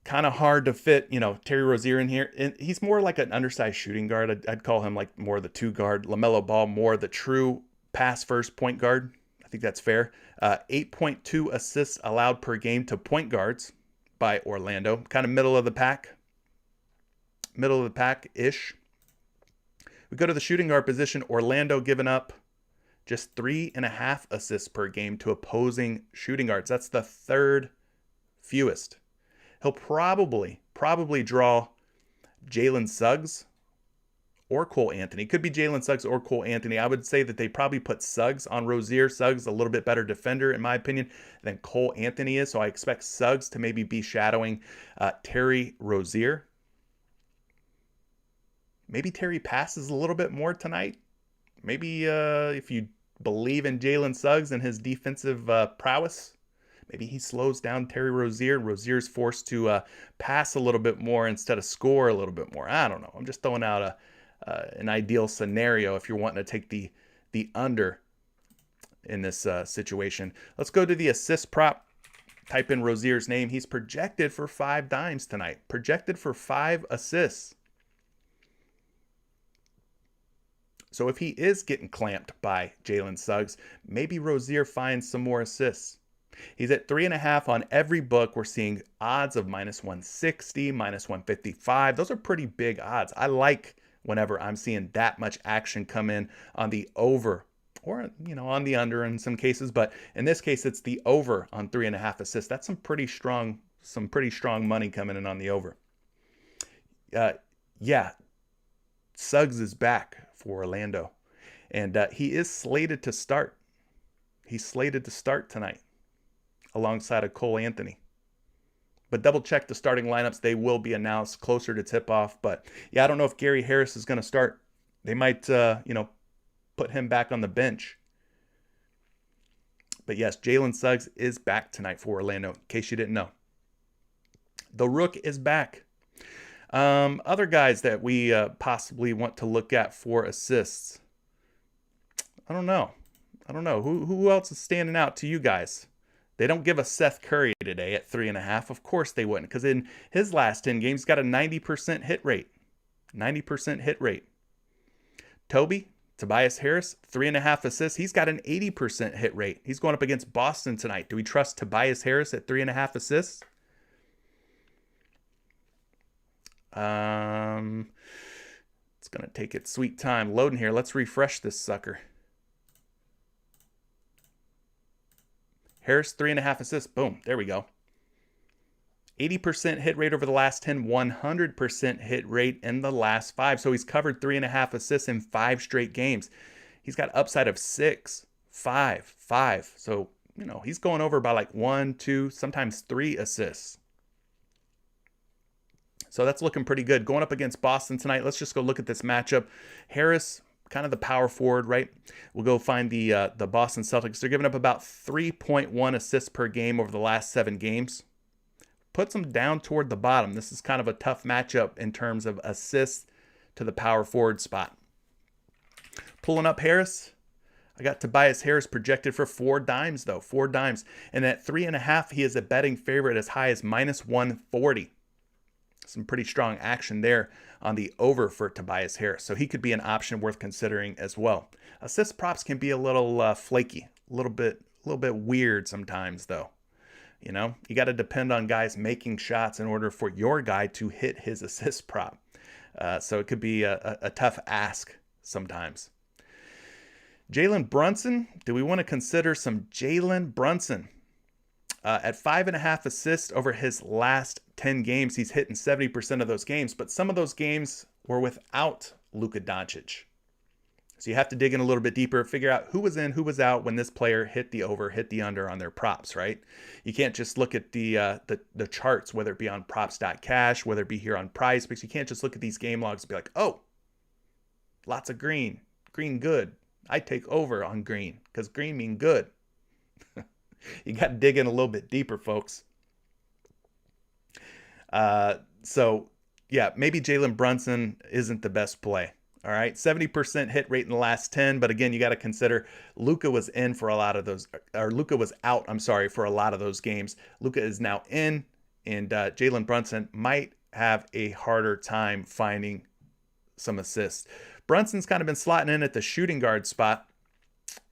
Kind of hard to fit, Terry Rozier in here. And he's more like an undersized shooting guard. I'd call him like more the 2 guard. LaMelo Ball more the true pass first point guard. I think that's fair. 8.2 assists allowed per game to point guards by Orlando. Kind of middle of the pack. Middle of the pack-ish. We go to the shooting guard position. Orlando giving up just 3.5 assists per game to opposing shooting guards. That's the 3rd fewest. He'll probably draw Jalen Suggs or Cole Anthony. Could be Jalen Suggs or Cole Anthony. I would say that they probably put Suggs on Rozier. Suggs a little bit better defender, in my opinion, than Cole Anthony is. So I expect Suggs to maybe be shadowing Terry Rozier. Maybe Terry passes a little bit more tonight. Maybe if you believe in Jalen Suggs and his defensive prowess, maybe he slows down Terry Rozier. Rozier's forced to pass a little bit more instead of score a little bit more. I don't know. I'm just throwing out an ideal scenario if you're wanting to take the under in this situation. Let's go to the assist prop. Type in Rozier's name. He's projected for 5 dimes tonight. Projected for 5 assists. So if he is getting clamped by Jalen Suggs, maybe Rozier finds some more assists. He's at 3.5 on every book. We're seeing odds of -160, -155. Those are pretty big odds. I like whenever I'm seeing that much action come in on the over or, on the under in some cases. But in this case, it's the over on 3.5 assists. That's some pretty strong money coming in on the over. Suggs is back for Orlando, and he is slated to start. He's slated to start tonight alongside of Cole Anthony. But double check the starting lineups. They will be announced closer to tip-off. But yeah, I don't know if Gary Harris is going to start. They might, put him back on the bench. But yes, Jalen Suggs is back tonight for Orlando, in case you didn't know. The Rook is back. Other guys that we possibly want to look at for assists. I don't know. Who else is standing out to you guys? They don't give us Seth Curry today at 3.5. Of course they wouldn't, because in his last 10 games, he's got a 90% hit rate. 90% hit rate. Tobias Harris, 3.5 assists. He's got an 80% hit rate. He's going up against Boston tonight. Do we trust Tobias Harris at 3.5 assists? It's going to take its sweet time loading here. Let's refresh this sucker. Harris, 3.5 assists. Boom. There we go. 80% hit rate over the last 10, 100% hit rate in the last 5. So he's covered 3.5 assists in 5 straight games. He's got upside of 6, 5, 5. So, he's going over by like 1, 2, sometimes 3 assists. So that's looking pretty good. Going up against Boston tonight, let's just go look at this matchup. Harris, kind of the power forward, right? We'll go find the Boston Celtics. They're giving up about 3.1 assists per game over the last 7 games. Puts them down toward the bottom. This is kind of a tough matchup in terms of assists to the power forward spot. Pulling up Harris. I got Tobias Harris projected for 4 dimes, though. 4 dimes. And at 3.5, he is a betting favorite as high as -140. Some pretty strong action there on the over for Tobias Harris. So he could be an option worth considering as well. Assist props can be a little flaky, a little bit weird sometimes, though. You got to depend on guys making shots in order for your guy to hit his assist prop. So it could be a tough ask sometimes. Jalen Brunson. Do we want to consider some Jalen Brunson? At 5.5 assists over his last 10 games, he's hitting 70% of those games, but some of those games were without Luka Doncic. So you have to dig in a little bit deeper, figure out who was in, who was out when this player hit the over, hit the under on their props, right? You can't just look at the charts, whether it be on props.cash, whether it be here on PrizePicks. You can't just look at these game logs and be like, oh, lots of green good. I take over on green because green mean good. You got to dig in a little bit deeper, folks. So yeah, maybe Jalen Brunson isn't the best play. All right, 70% hit rate in the last 10, but again, you got to consider Luka was in for a lot of those, or Luka was out, I'm sorry, for a lot of those games. Luka is now in, and Jalen Brunson might have a harder time finding some assists. Brunson's kind of been slotting in at the shooting guard spot,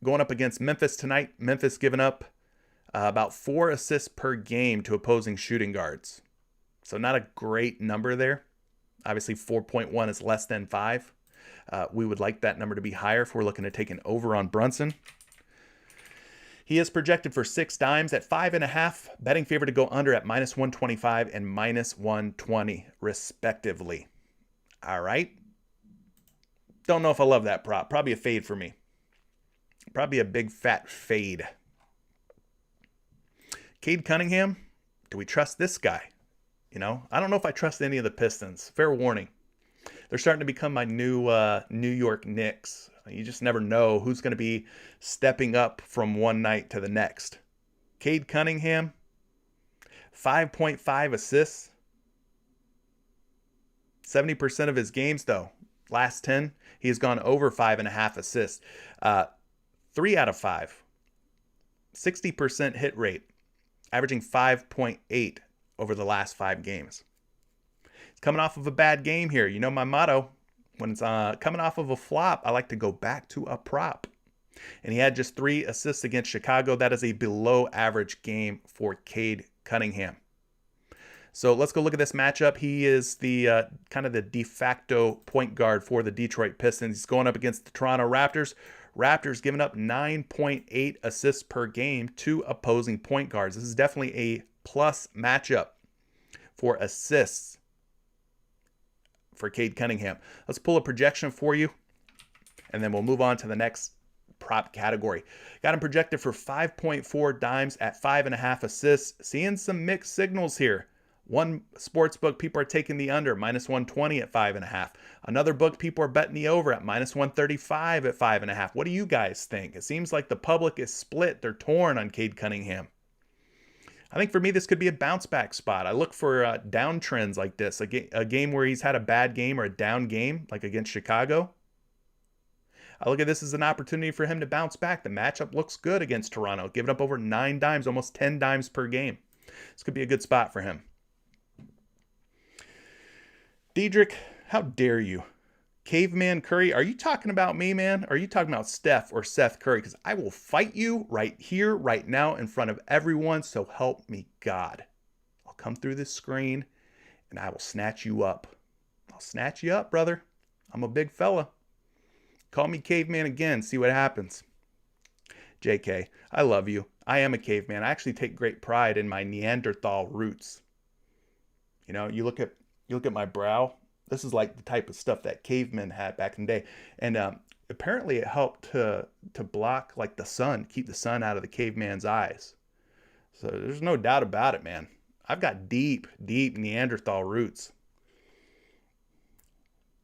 going up against Memphis tonight. Memphis giving up about 4 assists per game to opposing shooting guards. So not a great number there. Obviously, 4.1 is less than 5. We would like that number to be higher if we're looking to take an over on Brunson. He is projected for 6 dimes at 5.5. Betting favor to go under at -125 and -120, respectively. All right. Don't know if I love that prop. Probably a fade for me. Probably a big fat fade. Cade Cunningham. Do we trust this guy? You know, I don't know if I trust any of the Pistons. Fair warning. They're starting to become my new New York Knicks. You just never know who's going to be stepping up from one night to the next. Cade Cunningham, 5.5 assists. 70% of his games, though, last 10, he has gone over 5.5 assists. 3 out of 5. 60% hit rate, averaging 5.8 over the last 5 games. He's coming off of a bad game here. You know my motto. When it's coming off of a flop, I like to go back to a prop. And he had just 3 assists against Chicago. That is a below average game for Cade Cunningham. So let's go look at this matchup. He is the kind of the de facto point guard for the Detroit Pistons. He's going up against the Toronto Raptors. Raptors giving up 9.8 assists per game to opposing point guards. This is definitely a plus matchup for assists for Cade Cunningham. Let's pull a projection for you, and then we'll move on to the next prop category. Got him projected for 5.4 dimes at 5.5 assists. Seeing some mixed signals here. One sports book, people are taking the under, -120 at 5.5. Another book, people are betting the over at -135 at 5.5. What do you guys think? It seems like the public is split. They're torn on Cade Cunningham. I think for me, this could be a bounce back spot. I look for downtrends like this, a game where he's had a bad game or a down game, like against Chicago. I look at this as an opportunity for him to bounce back. The matchup looks good against Toronto, giving up over 9 dimes, almost 10 dimes per game. This could be a good spot for him. Diedrich, how dare you? Caveman Curry, are you talking about me, man? Or are you talking about Steph or Seth Curry? Because I will fight you right here, right now, in front of everyone. So help me God. I'll come through this screen and I will snatch you up. I'll snatch you up, brother. I'm a big fella. Call me caveman again. See what happens. JK, I love you. I am a caveman. I actually take great pride in my Neanderthal roots. You know, you look at my brow. This is like the type of stuff that cavemen had back in the day. And apparently it helped to block like the sun, keep the sun out of the caveman's eyes. So there's no doubt about it, man. I've got deep, deep Neanderthal roots.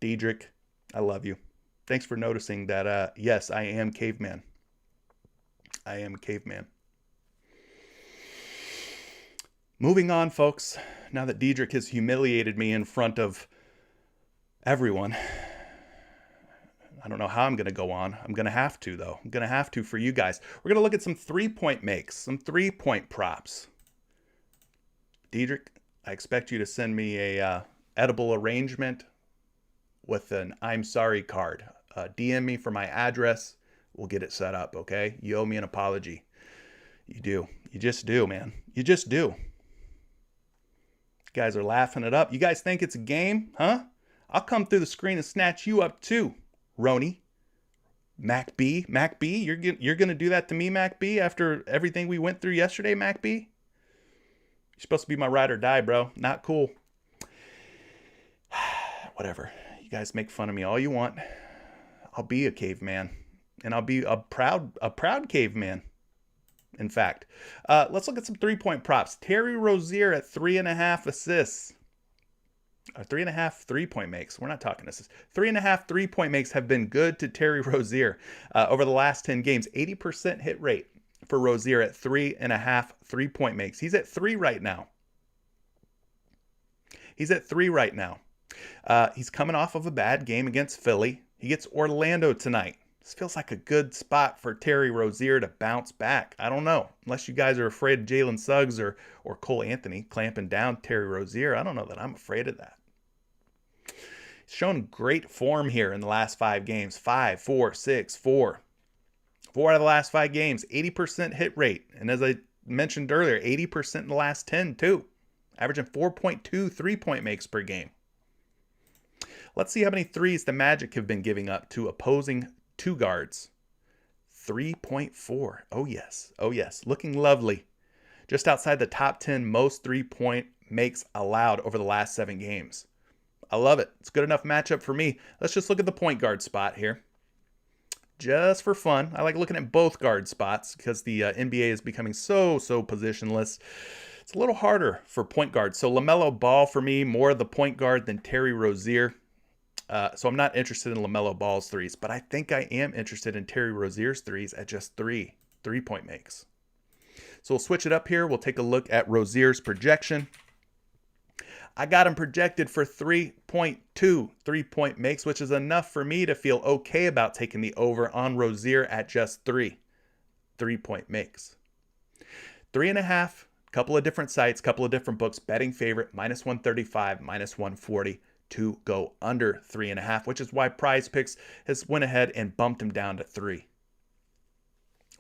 Diedrich, I love you. Thanks for noticing that, yes, I am caveman. I am caveman. Moving on, folks. Now that Diedrich has humiliated me in front of everyone, I don't know how I'm going to go on. I'm going to have to, though. I'm going to have to for you guys. We're going to look at some 3-point makes, some 3-point props. Diedrich, I expect you to send me a edible arrangement with an I'm sorry card. DM me for my address. We'll get it set up, okay? You owe me an apology. You do. You just do, man. You just do. You guys are laughing it up. You guys think it's a game, huh? I'll come through the screen and snatch you up too, Roni. Mac B, you're gonna do that to me, Mac B, after everything we went through yesterday, Mac B? You're supposed to be my ride or die, bro. Not cool. Whatever. You guys make fun of me all you want. I'll be a caveman, and I'll be a proud caveman. In fact, let's look at some 3-point props. Terry Rozier at 3.5 assists. 3.5 3-point makes. We're not talking assists. 3.5 3-point makes have been good to Terry Rozier over the last 10 games. 80% hit rate for Rozier at 3.5 3-point makes. He's at 3 right now. He's coming off of a bad game against Philly. He gets Orlando tonight. This feels like a good spot for Terry Rozier to bounce back. I don't know. Unless you guys are afraid of Jalen Suggs or Cole Anthony clamping down Terry Rozier, I don't know that I'm afraid of that. He's shown great form here in the last 5 games. 5, 4, 6, 4. 4 out of the last 5 games. 80% hit rate. And as I mentioned earlier, 80% in the last 10 too. Averaging 4.2 3-point makes per game. Let's see how many threes the Magic have been giving up to opposing 2 guards. 3.4. Oh, yes. Oh, yes. Looking lovely. Just outside the top 10 most 3-point makes allowed over the last 7 games. I love it. It's a good enough matchup for me. Let's just look at the point guard spot here. Just for fun. I like looking at both guard spots because the NBA is becoming so positionless. It's a little harder for point guards. So LaMelo Ball for me, more of the point guard than Terry Rozier. So I'm not interested in LaMelo Ball's threes, but I think I am interested in Terry Rozier's threes at just 3-point makes. So we'll switch it up here. We'll take a look at Rozier's projection. I got him projected for 3.2 3-point makes, which is enough for me to feel okay about taking the over on Rozier at just 3-point makes. 3.5, couple of different sites, couple of different books, betting favorite, -135, -140 to go under 3.5, which is why PrizePicks has went ahead and bumped him down to 3.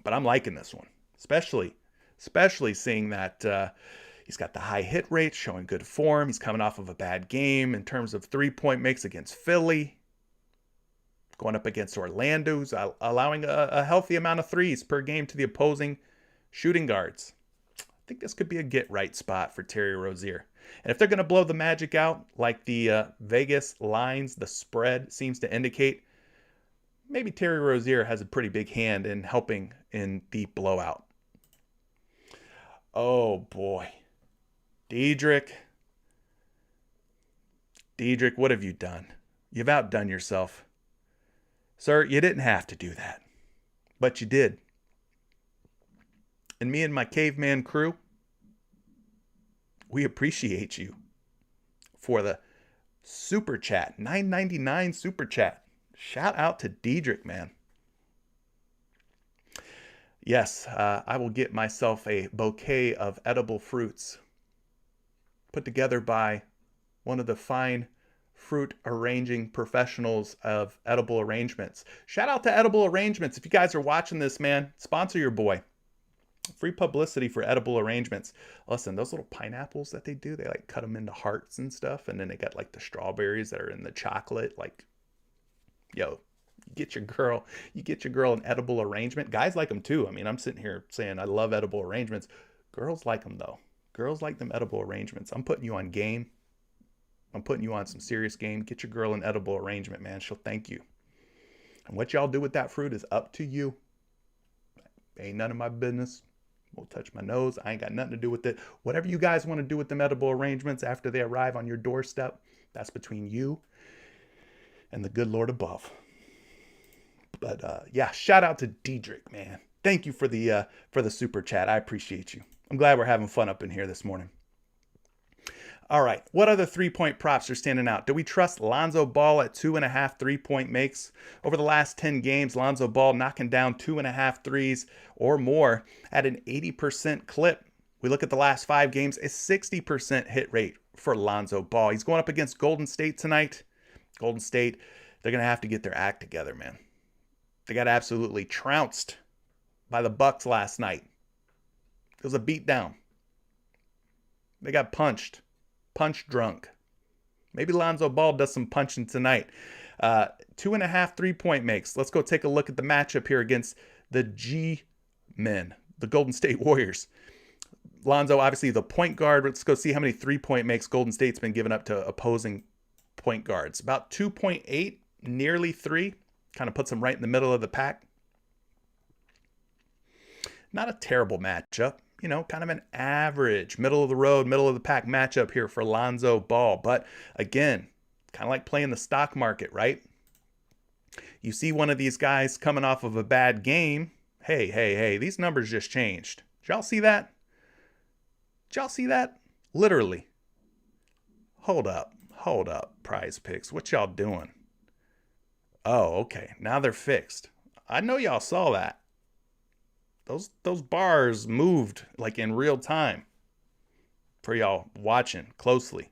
But I'm liking this one, especially seeing that he's got the high hit rate, showing good form. He's coming off of a bad game in terms of 3-point makes against Philly. Going up against Orlando, who's allowing a healthy amount of threes per game to the opposing shooting guards. I think this could be a get-right spot for Terry Rozier. And if they're going to blow the Magic out, like the Vegas lines, the spread seems to indicate, maybe Terry Rozier has a pretty big hand in helping in the blowout. Oh, boy. Diedrich, what have you done? You've outdone yourself. Sir, you didn't have to do that, but you did. And me and my caveman crew, we appreciate you for the super chat, $9.99 super chat. Shout out to Diedrich, man. Yes, I will get myself a bouquet of edible fruits put together by one of the fine fruit arranging professionals of Edible Arrangements. Shout out to Edible Arrangements. If you guys are watching this, man, sponsor your boy. Free publicity for Edible Arrangements. Listen, those little pineapples that they do, they like cut them into hearts and stuff, and then they got like the strawberries that are in the chocolate. Like, yo, you get your girl an edible arrangement. Guys like them too. I mean, I'm sitting here saying I love Edible Arrangements. Girls like them though. Girls like them edible arrangements. I'm putting you on game. I'm putting you on some serious game. Get your girl an edible arrangement, man. She'll thank you. And what y'all do with that fruit is up to you. Ain't none of my business. Won't touch my nose. I ain't got nothing to do with it. Whatever you guys want to do with them edible arrangements after they arrive on your doorstep, that's between you and the good Lord above. But yeah, shout out to Diedrich, man. Thank you for the super chat. I appreciate you. I'm glad we're having fun up in here this morning. All right, what other 3-point props are standing out? Do we trust Lonzo Ball at 2.5 3-point makes? Over the last 10 games, Lonzo Ball knocking down 2.5 threes or more at an 80% clip. We look at the last 5 games, a 60% hit rate for Lonzo Ball. He's going up against Golden State tonight. Golden State, they're going to have to get their act together, man. They got absolutely trounced by the Bucks last night. It was a beatdown. They got punched drunk. Maybe Lonzo Ball does some punching tonight. 2.5 3-point makes. Let's go take a look at the matchup here against the G-Men, the Golden State Warriors. Lonzo, obviously the point guard. Let's go see how many 3-point makes Golden State's been giving up to opposing point guards. About 2.8, nearly 3. Kind of puts them right in the middle of the pack. Not a terrible matchup. You know, kind of an average, middle of the road, middle of the pack matchup here for Lonzo Ball. But again, kind of like playing the stock market, right? You see one of these guys coming off of a bad game. Hey, these numbers just changed. Did y'all see that? Literally. Hold up. Hold up, PrizePicks. What y'all doing? Oh, okay. Now they're fixed. I know y'all saw that. Those bars moved like in real time for y'all watching closely.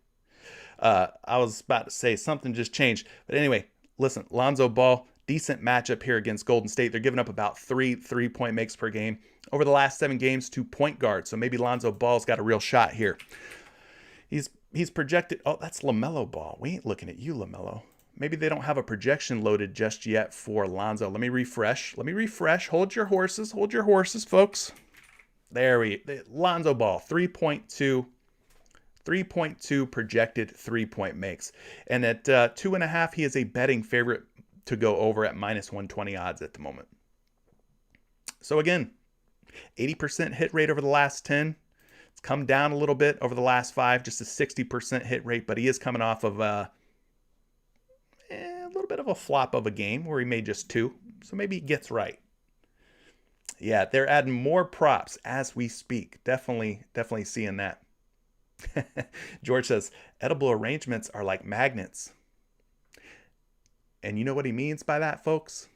I was about to say something just changed. But anyway, listen, Lonzo Ball, decent matchup here against Golden State. They're giving up about 3 point makes per game. Over the last 7 games, 2 point guards. So maybe Lonzo Ball's got a real shot here. He's projected. Oh, that's LaMelo Ball. We ain't looking at you, LaMelo. Maybe they don't have a projection loaded just yet for Lonzo. Let me refresh. Hold your horses, folks. Lonzo Ball, 3.2 projected 3-point makes. And at 2.5, he is a betting favorite to go over at -120 odds at the moment. So again, 80% hit rate over the last 10. It's come down a little bit over the last 5, just a 60% hit rate, but he is coming off of a little bit of a flop of a game where he made just 2. So maybe he gets right. Yeah, they're adding more props as we speak. Definitely seeing that. George says, edible arrangements are like magnets. And you know what he means by that, folks?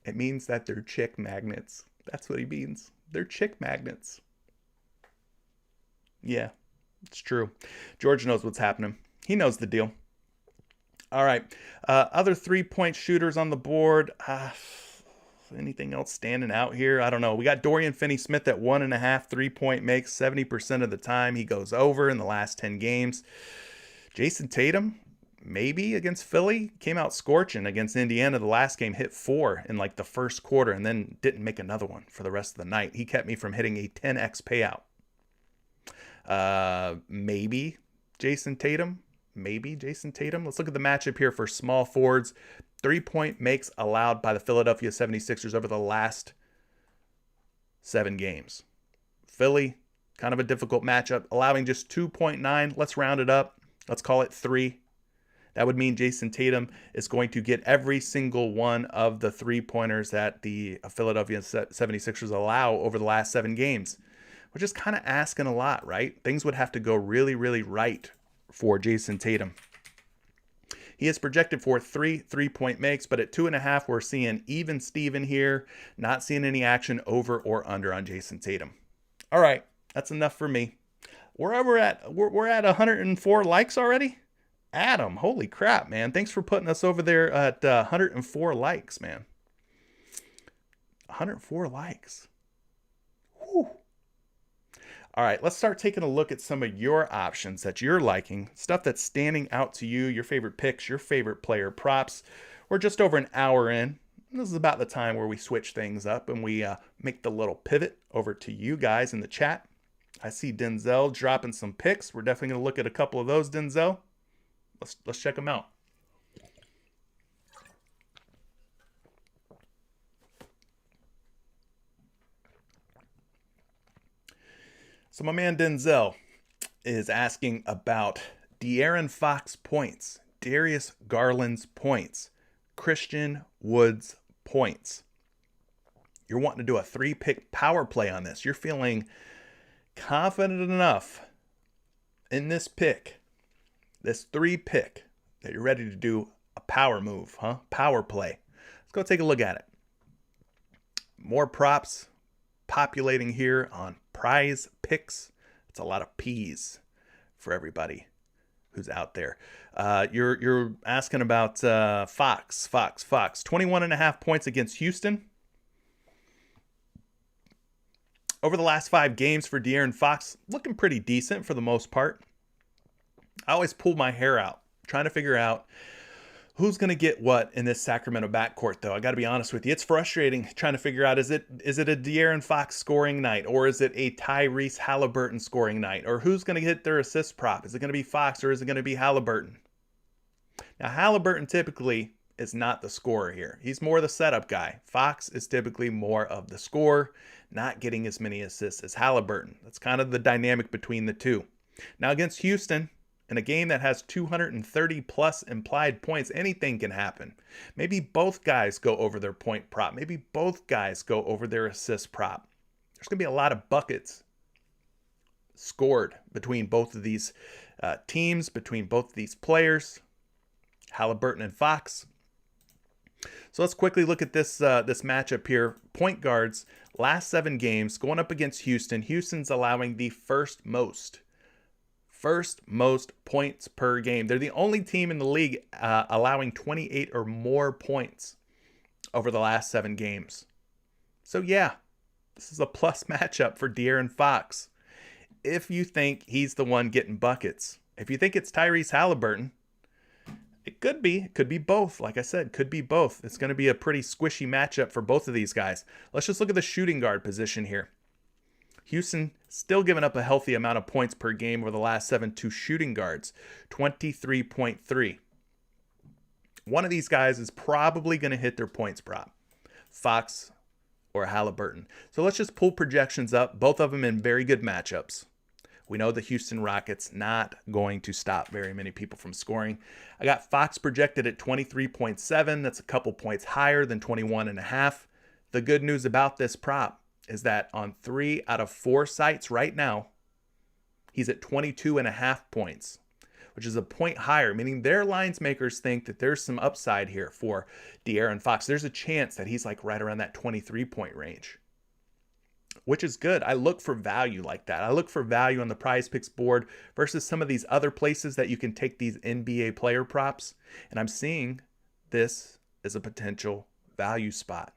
It means that they're chick magnets. That's what he means. They're chick magnets. Yeah, it's true. George knows what's happening. He knows the deal. All right. Other 3-point shooters on the board. Anything else standing out here? I don't know. We got Dorian Finney-Smith at 1.5 3-point makes. 70% of the time he goes over in the last 10 games. Jason Tatum, maybe against Philly. Came out scorching against Indiana the last game. Hit 4 in like the first quarter and then didn't make another one for the rest of the night. He kept me from hitting a 10x payout. Maybe Jason Tatum. Let's look at the matchup here for small forwards. 3-point makes allowed by the Philadelphia 76ers over the last 7 games. Philly, kind of a difficult matchup, allowing just 2.9. Let's round it up. Let's call it 3. That would mean Jason Tatum is going to get every single one of the 3-pointers that the Philadelphia 76ers allow over the last 7 games, which is kind of asking a lot, right? Things would have to go really, really right for Jason Tatum. He is projected for 3-point makes, but at 2.5, we're seeing even Steven here. Not seeing any action over or under on Jason Tatum. All right, that's enough for me. We're at 104 likes already. Adam, holy crap, man! Thanks for putting us over there at 104 likes, man. 104 likes. Whew. All right, let's start taking a look at some of your options that you're liking, stuff that's standing out to you, your favorite picks, your favorite player props. We're just over an hour in. This is about the time where we switch things up and we make the little pivot over to you guys in the chat. I see Denzel dropping some picks. We're definitely going to look at a couple of those, Denzel. Let's check them out. So my man Denzel is asking about De'Aaron Fox points, Darius Garland's points, Christian Wood's points. You're wanting to do a 3-pick power play on this. You're feeling confident enough in this pick, this 3-pick, that you're ready to do a power move, huh? Power play. Let's go take a look at it. More props populating here on PrizePicks. It's a lot of P's for everybody who's out there. You're asking about Fox. 21.5 points against Houston. Over the last 5 games for De'Aaron Fox, looking pretty decent for the most part. I always pull my hair out trying to figure out who's going to get what in this Sacramento backcourt, though. I got to be honest with you. It's frustrating trying to figure out, is it a De'Aaron Fox scoring night, or is it a Tyrese Halliburton scoring night, or who's going to get their assist prop? Is it going to be Fox, or is it going to be Halliburton? Now, Halliburton typically is not the scorer here. He's more the setup guy. Fox is typically more of the scorer, not getting as many assists as Halliburton. That's kind of the dynamic between the two. Now, against Houston, in a game that has 230 plus implied points, anything can happen. Maybe both guys go over their point prop. Maybe both guys go over their assist prop. There's going to be a lot of buckets scored between both of these teams, between both of these players, Halliburton and Fox. So let's quickly look at this this matchup here. Point guards, last 7 games, going up against Houston. Houston's allowing the first most points per game. They're the only team in the league allowing 28 or more points over the last 7 games. So yeah, this is a plus matchup for De'Aaron Fox. If you think he's the one getting buckets, if you think it's Tyrese Halliburton, it could be. It could be both. Like I said, could be both. It's going to be a pretty squishy matchup for both of these guys. Let's just look at the shooting guard position here. Houston still giving up a healthy amount of points per game over the last 7 to shooting guards, 23.3. One of these guys is probably going to hit their points prop, Fox or Halliburton. So let's just pull projections up, both of them in very good matchups. We know the Houston Rockets not going to stop very many people from scoring. I got Fox projected at 23.7. That's a couple points higher than 21.5. The good news about this prop is that on 3 out of 4 sites right now, he's at 22.5 points, which is a point higher, meaning their lines makers think that there's some upside here for De'Aaron Fox. There's a chance that he's like right around that 23-point range, which is good. I look for value like that. I look for value on the PrizePicks board versus some of these other places that you can take these NBA player props, and I'm seeing this as a potential value spot.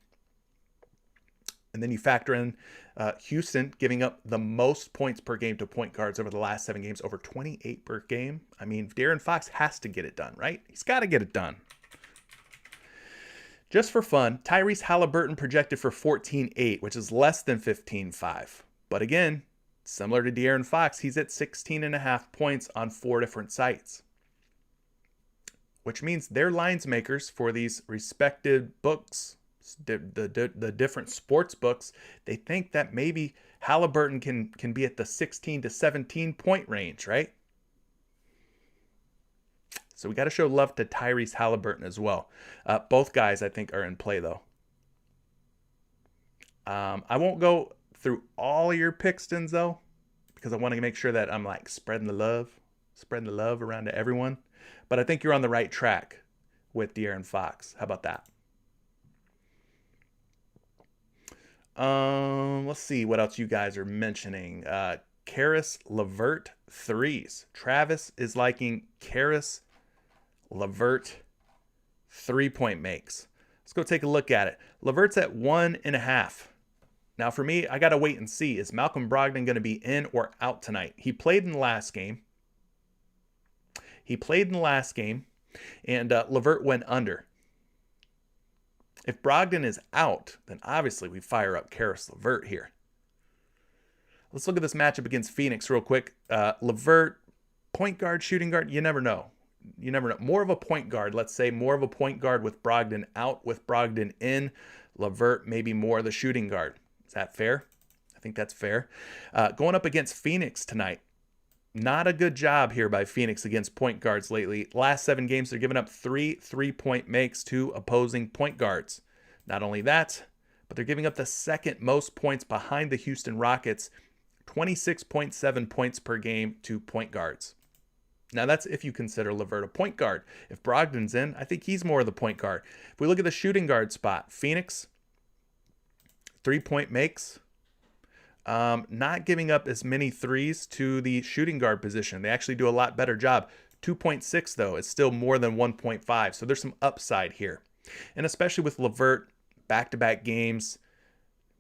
And then you factor in Houston giving up the most points per game to point guards over the last 7 games, over 28 per game. I mean, De'Aaron Fox has to get it done, right? He's got to get it done. Just for fun, Tyrese Halliburton projected for 14.8, which is less than 15.5. But again, similar to De'Aaron Fox, he's at 16.5 points on 4 different sites, which means their lines makers for these respective books, the different sports books, they think that maybe Halliburton can be at the 16 to 17 point range, right? So we got to show love to Tyrese Halliburton as well. Both guys I think are in play though. I won't go through all of your Pixtons though, because I want to make sure that I'm like spreading the love around to everyone. But I think you're on the right track with De'Aaron Fox. How about that? Let's see what else you guys are mentioning. Karis LeVert threes. Travis is liking Karis LeVert 3-point makes. Let's go take a look at it. LeVert's at 1.5. Now for me, I got to wait and see. Is Malcolm Brogdon going to be in or out tonight? He played in the last game. And LeVert went under. If Brogdon is out, then obviously we fire up Karis LeVert here. Let's look at this matchup against Phoenix real quick. LeVert, point guard, shooting guard, you never know. More of a point guard, let's say more of a point guard with Brogdon out, with Brogdon in. LeVert maybe more of the shooting guard. Is that fair? I think that's fair. Going up against Phoenix tonight. Not a good job here by Phoenix against point guards lately. Last 7 games, they're giving up 3 3-point makes to opposing point guards. Not only that, but they're giving up the second most points behind the Houston Rockets, 26.7 points per game to point guards. Now that's if you consider LeVert a point guard. If Brogdon's in, I think he's more of the point guard. If we look at the shooting guard spot, Phoenix, 3-point makes. Not giving up as many threes to the shooting guard position. They actually do a lot better job. 2.6 though, it's still more than 1.5. So there's some upside here. And especially with LeVert, back-to-back games,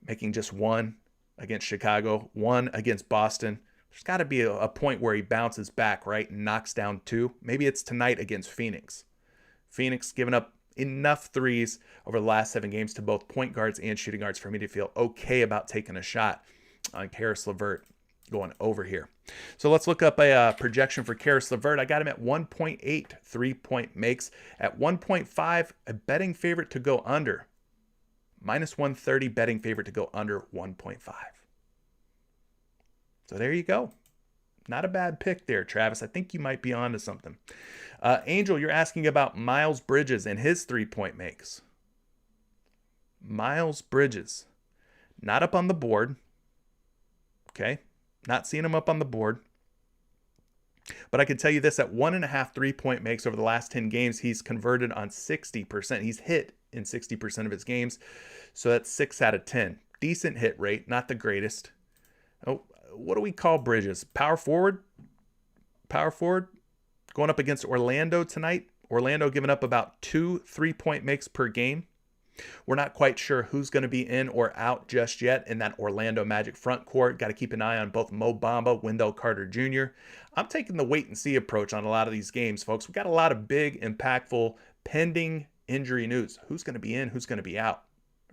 making just 1 against Chicago, 1 against Boston. There's got to be a point where he bounces back, right, and knocks down 2. Maybe it's tonight against Phoenix. Phoenix giving up enough threes over the last 7 games to both point guards and shooting guards for me to feel okay about taking a shot on Karis LeVert going over here. So let's look up a projection for Karis LeVert. I got him at 1.8 3-point makes. At 1.5, a betting favorite to go under. Minus 130 betting favorite to go under 1.5. So there you go. Not a bad pick there, Travis. I think you might be onto something. Angel, you're asking about Miles Bridges and his 3-point makes. Miles Bridges, not up on the board. Okay. Not seeing him up on the board. But I can tell you this, at 1.5 3-point makes over the last 10 games, he's converted on 60%. He's hit in 60% of his games. So that's 6 out of 10. Decent hit rate, not the greatest. Oh, what do we call Bridges? Power forward? Power forward? Going up against Orlando tonight. Orlando giving up about 2 3-point makes per game. We're not quite sure who's going to be in or out just yet in that Orlando Magic front court. Got to keep an eye on both Mo Bamba, Wendell Carter Jr. I'm taking the wait and see approach on a lot of these games, folks. We got a lot of big, impactful, pending injury news. Who's going to be in? Who's going to be out?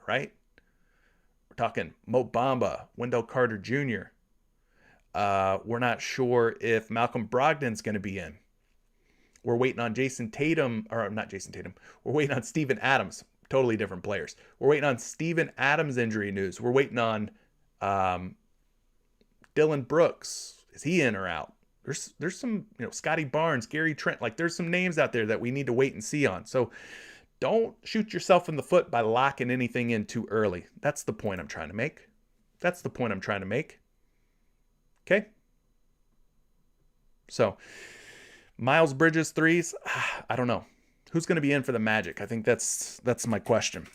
Right? We're talking Mo Bamba, Wendell Carter Jr. We're not sure if Malcolm Brogdon's going to be in. We're waiting on Jason Tatum, or not Jason Tatum. We're waiting on Steven Adams. Totally different players. We're waiting on Steven Adams injury news. We're waiting on Dylan Brooks. Is he in or out? There's some, Scotty Barnes, Gary Trent. Like, there's some names out there that we need to wait and see on. So don't shoot yourself in the foot by locking anything in too early. That's the point I'm trying to make. Okay? So, Miles Bridges threes, I don't know. Who's going to be in for the Magic? I think that's my question.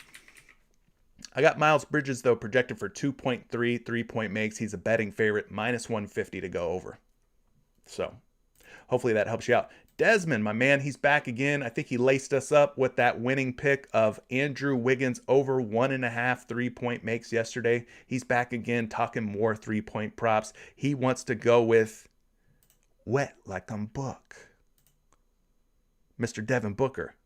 I got Miles Bridges, though, projected for 2.3 3-point makes. He's a betting favorite, minus 150 to go over. So hopefully that helps you out. Desmond, my man, he's back again. I think he laced us up with that winning pick of Andrew Wiggins over 1.5 3-point makes yesterday. He's back again talking more 3-point props. He wants to go with wet like a book. Mr. Devin Booker,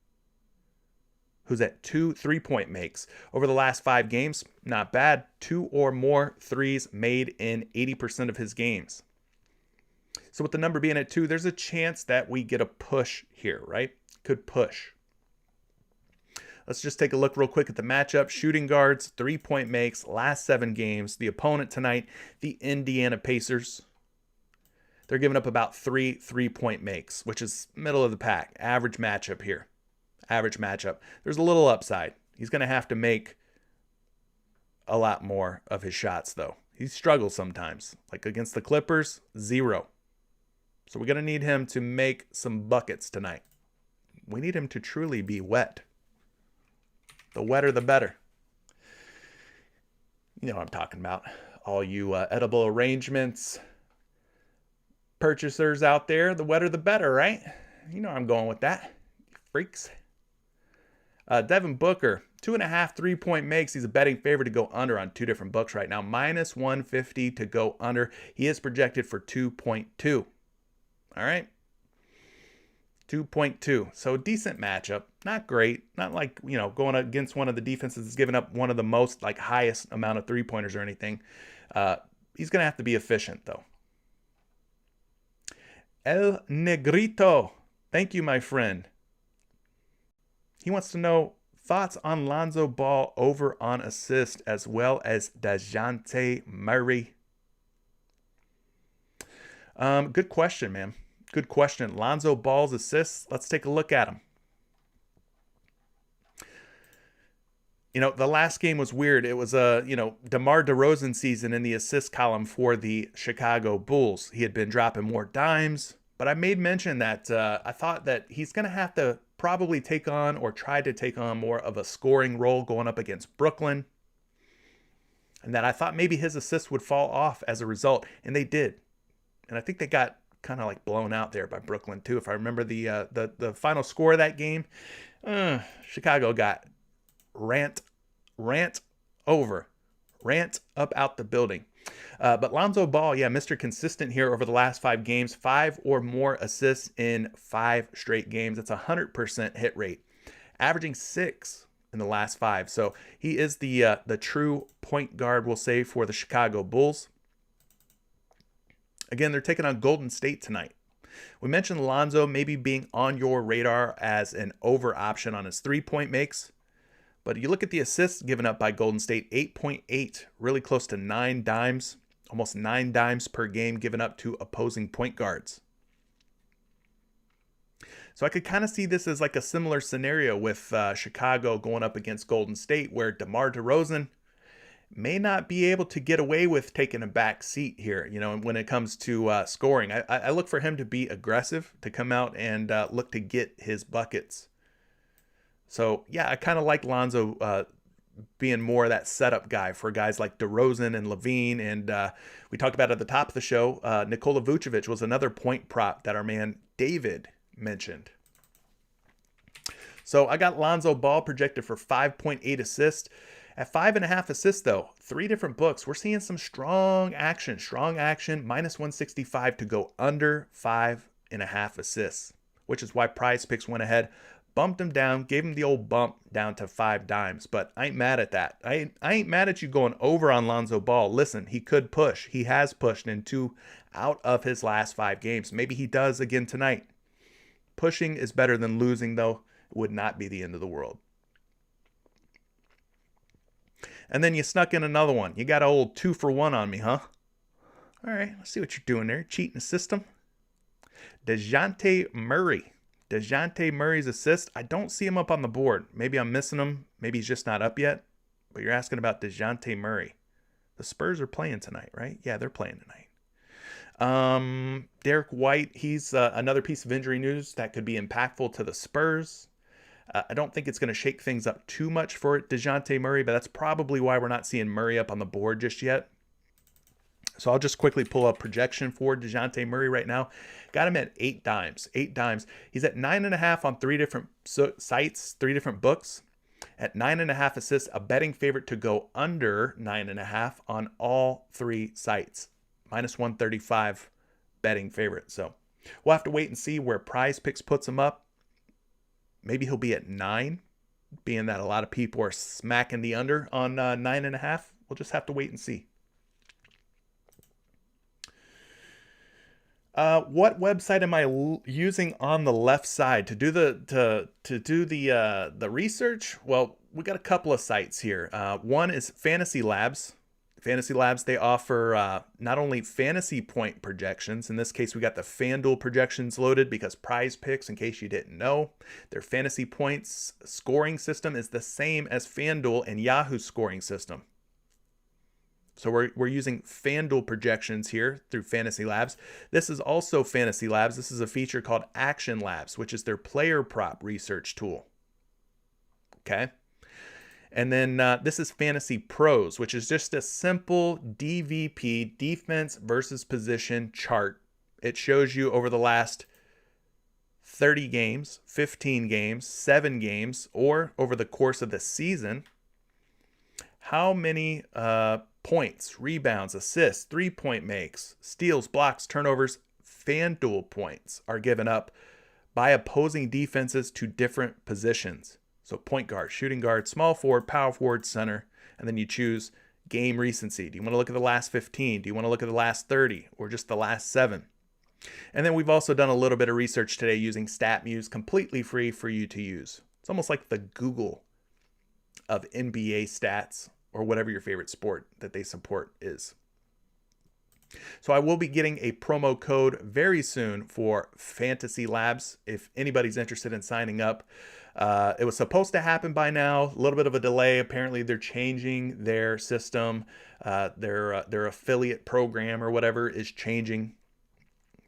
who's at 2 3-point makes over the last 5 games. Not bad. 2 or more threes made in 80% of his games. So with the number being at 2, there's a chance that we get a push here, right? Could push. Let's just take a look real quick at the matchup. Shooting guards, 3-point makes, last 7 games. The opponent tonight, the Indiana Pacers. They're giving up about 3 3-point makes, which is middle of the pack. Average matchup here. Average matchup. There's a little upside. He's going to have to make a lot more of his shots, though. He struggles sometimes. Like against the Clippers, 0. So we're going to need him to make some buckets tonight. We need him to truly be wet. The wetter, the better. You know what I'm talking about. All you edible arrangements purchasers out there, the wetter the better, right? You know I'm going with that, you freaks. Devin Booker, 2.5 3-point makes. He's a betting favorite to go under on 2 different books right now. Minus 150 to go under. He is projected for 2.2. All right. 2.2. So decent matchup. Not great. Not like, going against one of the defenses that's given up one of the most highest amount of 3-pointers or anything. He's going to have to be efficient though. El Negrito. Thank you, my friend. He wants to know thoughts on Lonzo Ball over on assist as well as DeJounte Murray. Good question, man. Good question. Lonzo Ball's assists. Let's take a look at him. The last game was weird. It was DeMar DeRozan season in the assist column for the Chicago Bulls. He had been dropping more dimes, but I made mention that I thought that he's going to have to probably take on or try to take on more of a scoring role going up against Brooklyn. And that I thought maybe his assists would fall off as a result, and they did. And I think they got kind of blown out there by Brooklyn too. If I remember the final score of that game, Chicago got rant up out the building. But Lonzo Ball, Mr. Consistent here over the last 5 games, 5 or more assists in 5 straight games. That's 100% hit rate, averaging 6 in the last 5. So he is the true point guard, we'll say, for the Chicago Bulls. Again, they're taking on Golden State tonight. We mentioned Lonzo maybe being on your radar as an over option on his 3-point makes. But you look at the assists given up by Golden State, 8.8, really close to 9 dimes, almost 9 dimes per game given up to opposing point guards. So I could kind of see this as a similar scenario with Chicago going up against Golden State, where DeMar DeRozan may not be able to get away with taking a back seat here, when it comes to scoring. I look for him to be aggressive, to come out and look to get his buckets. So, yeah, I kind of like Lonzo being more of that setup guy for guys like DeRozan and Levine. And we talked about at the top of the show, Nikola Vucevic was another point prop that our man David mentioned. So I got Lonzo Ball projected for 5.8 assists. At 5.5 assists, though, 3 different books, we're seeing some strong action, minus 165 to go under 5.5 assists, which is why PrizePicks went ahead, bumped him down, gave him the old bump down to 5 dimes. But I ain't mad at that. I ain't mad at you going over on Lonzo Ball. Listen, he could push. He has pushed in 2 out of his last 5 games. Maybe he does again tonight. Pushing is better than losing, though. It would not be the end of the world. And then you snuck in another one. You got an old 2-for-1 on me, huh? All right, let's see what you're doing there. Cheating the system. DeJounte Murray. DeJounte Murray's assist. I don't see him up on the board. Maybe I'm missing him. Maybe he's just not up yet. But you're asking about DeJounte Murray. The Spurs are playing tonight, right? Yeah, they're playing tonight. Derek White, he's another piece of injury news that could be impactful to the Spurs. I don't think it's going to shake things up too much for DeJounte Murray, but that's probably why we're not seeing Murray up on the board just yet. So I'll just quickly pull a projection for DeJounte Murray right now. Got him at 8 dimes. 8 dimes. He's at 9.5 on 3 different sites, 3 different books. At 9.5 assists, a betting favorite to go under 9.5 on all 3 sites. Minus 135 betting favorite. So we'll have to wait and see where PrizePicks puts him up. Maybe he'll be at 9, being that a lot of people are smacking the under on 9.5. We'll just have to wait and see. What website am I using on the left side to do the research? Well, we got a couple of sites here. One is Fantasy Labs. Fantasy Labs, they offer not only fantasy point projections. In this case, we got the FanDuel projections loaded because PrizePicks, in case you didn't know, their fantasy points scoring system is the same as FanDuel and Yahoo's scoring system. So we're using FanDuel projections here through Fantasy Labs. This is also Fantasy Labs. This is a feature called Action Labs, which is their player prop research tool. Okay. And then this is Fantasy Pros, which is just a simple DVP, defense versus position chart. It shows you over the last 30 games, 15 games, 7 games, or over the course of the season, how many points, rebounds, assists, 3-point makes, steals, blocks, turnovers, FanDuel points are given up by opposing defenses to different positions. So point guard, shooting guard, small forward, power forward, center, and then you choose game recency. Do you want to look at the last 15? Do you want to look at the last 30 or just the last 7? And then we've also done a little bit of research today using StatMuse, completely free for you to use. It's almost like the Google of NBA stats or whatever your favorite sport that they support is. So I will be getting a promo code very soon for Fantasy Labs if anybody's interested in signing up. It was supposed to happen by now, a little bit of a delay. Apparently they're changing their system. Their affiliate program or whatever is changing.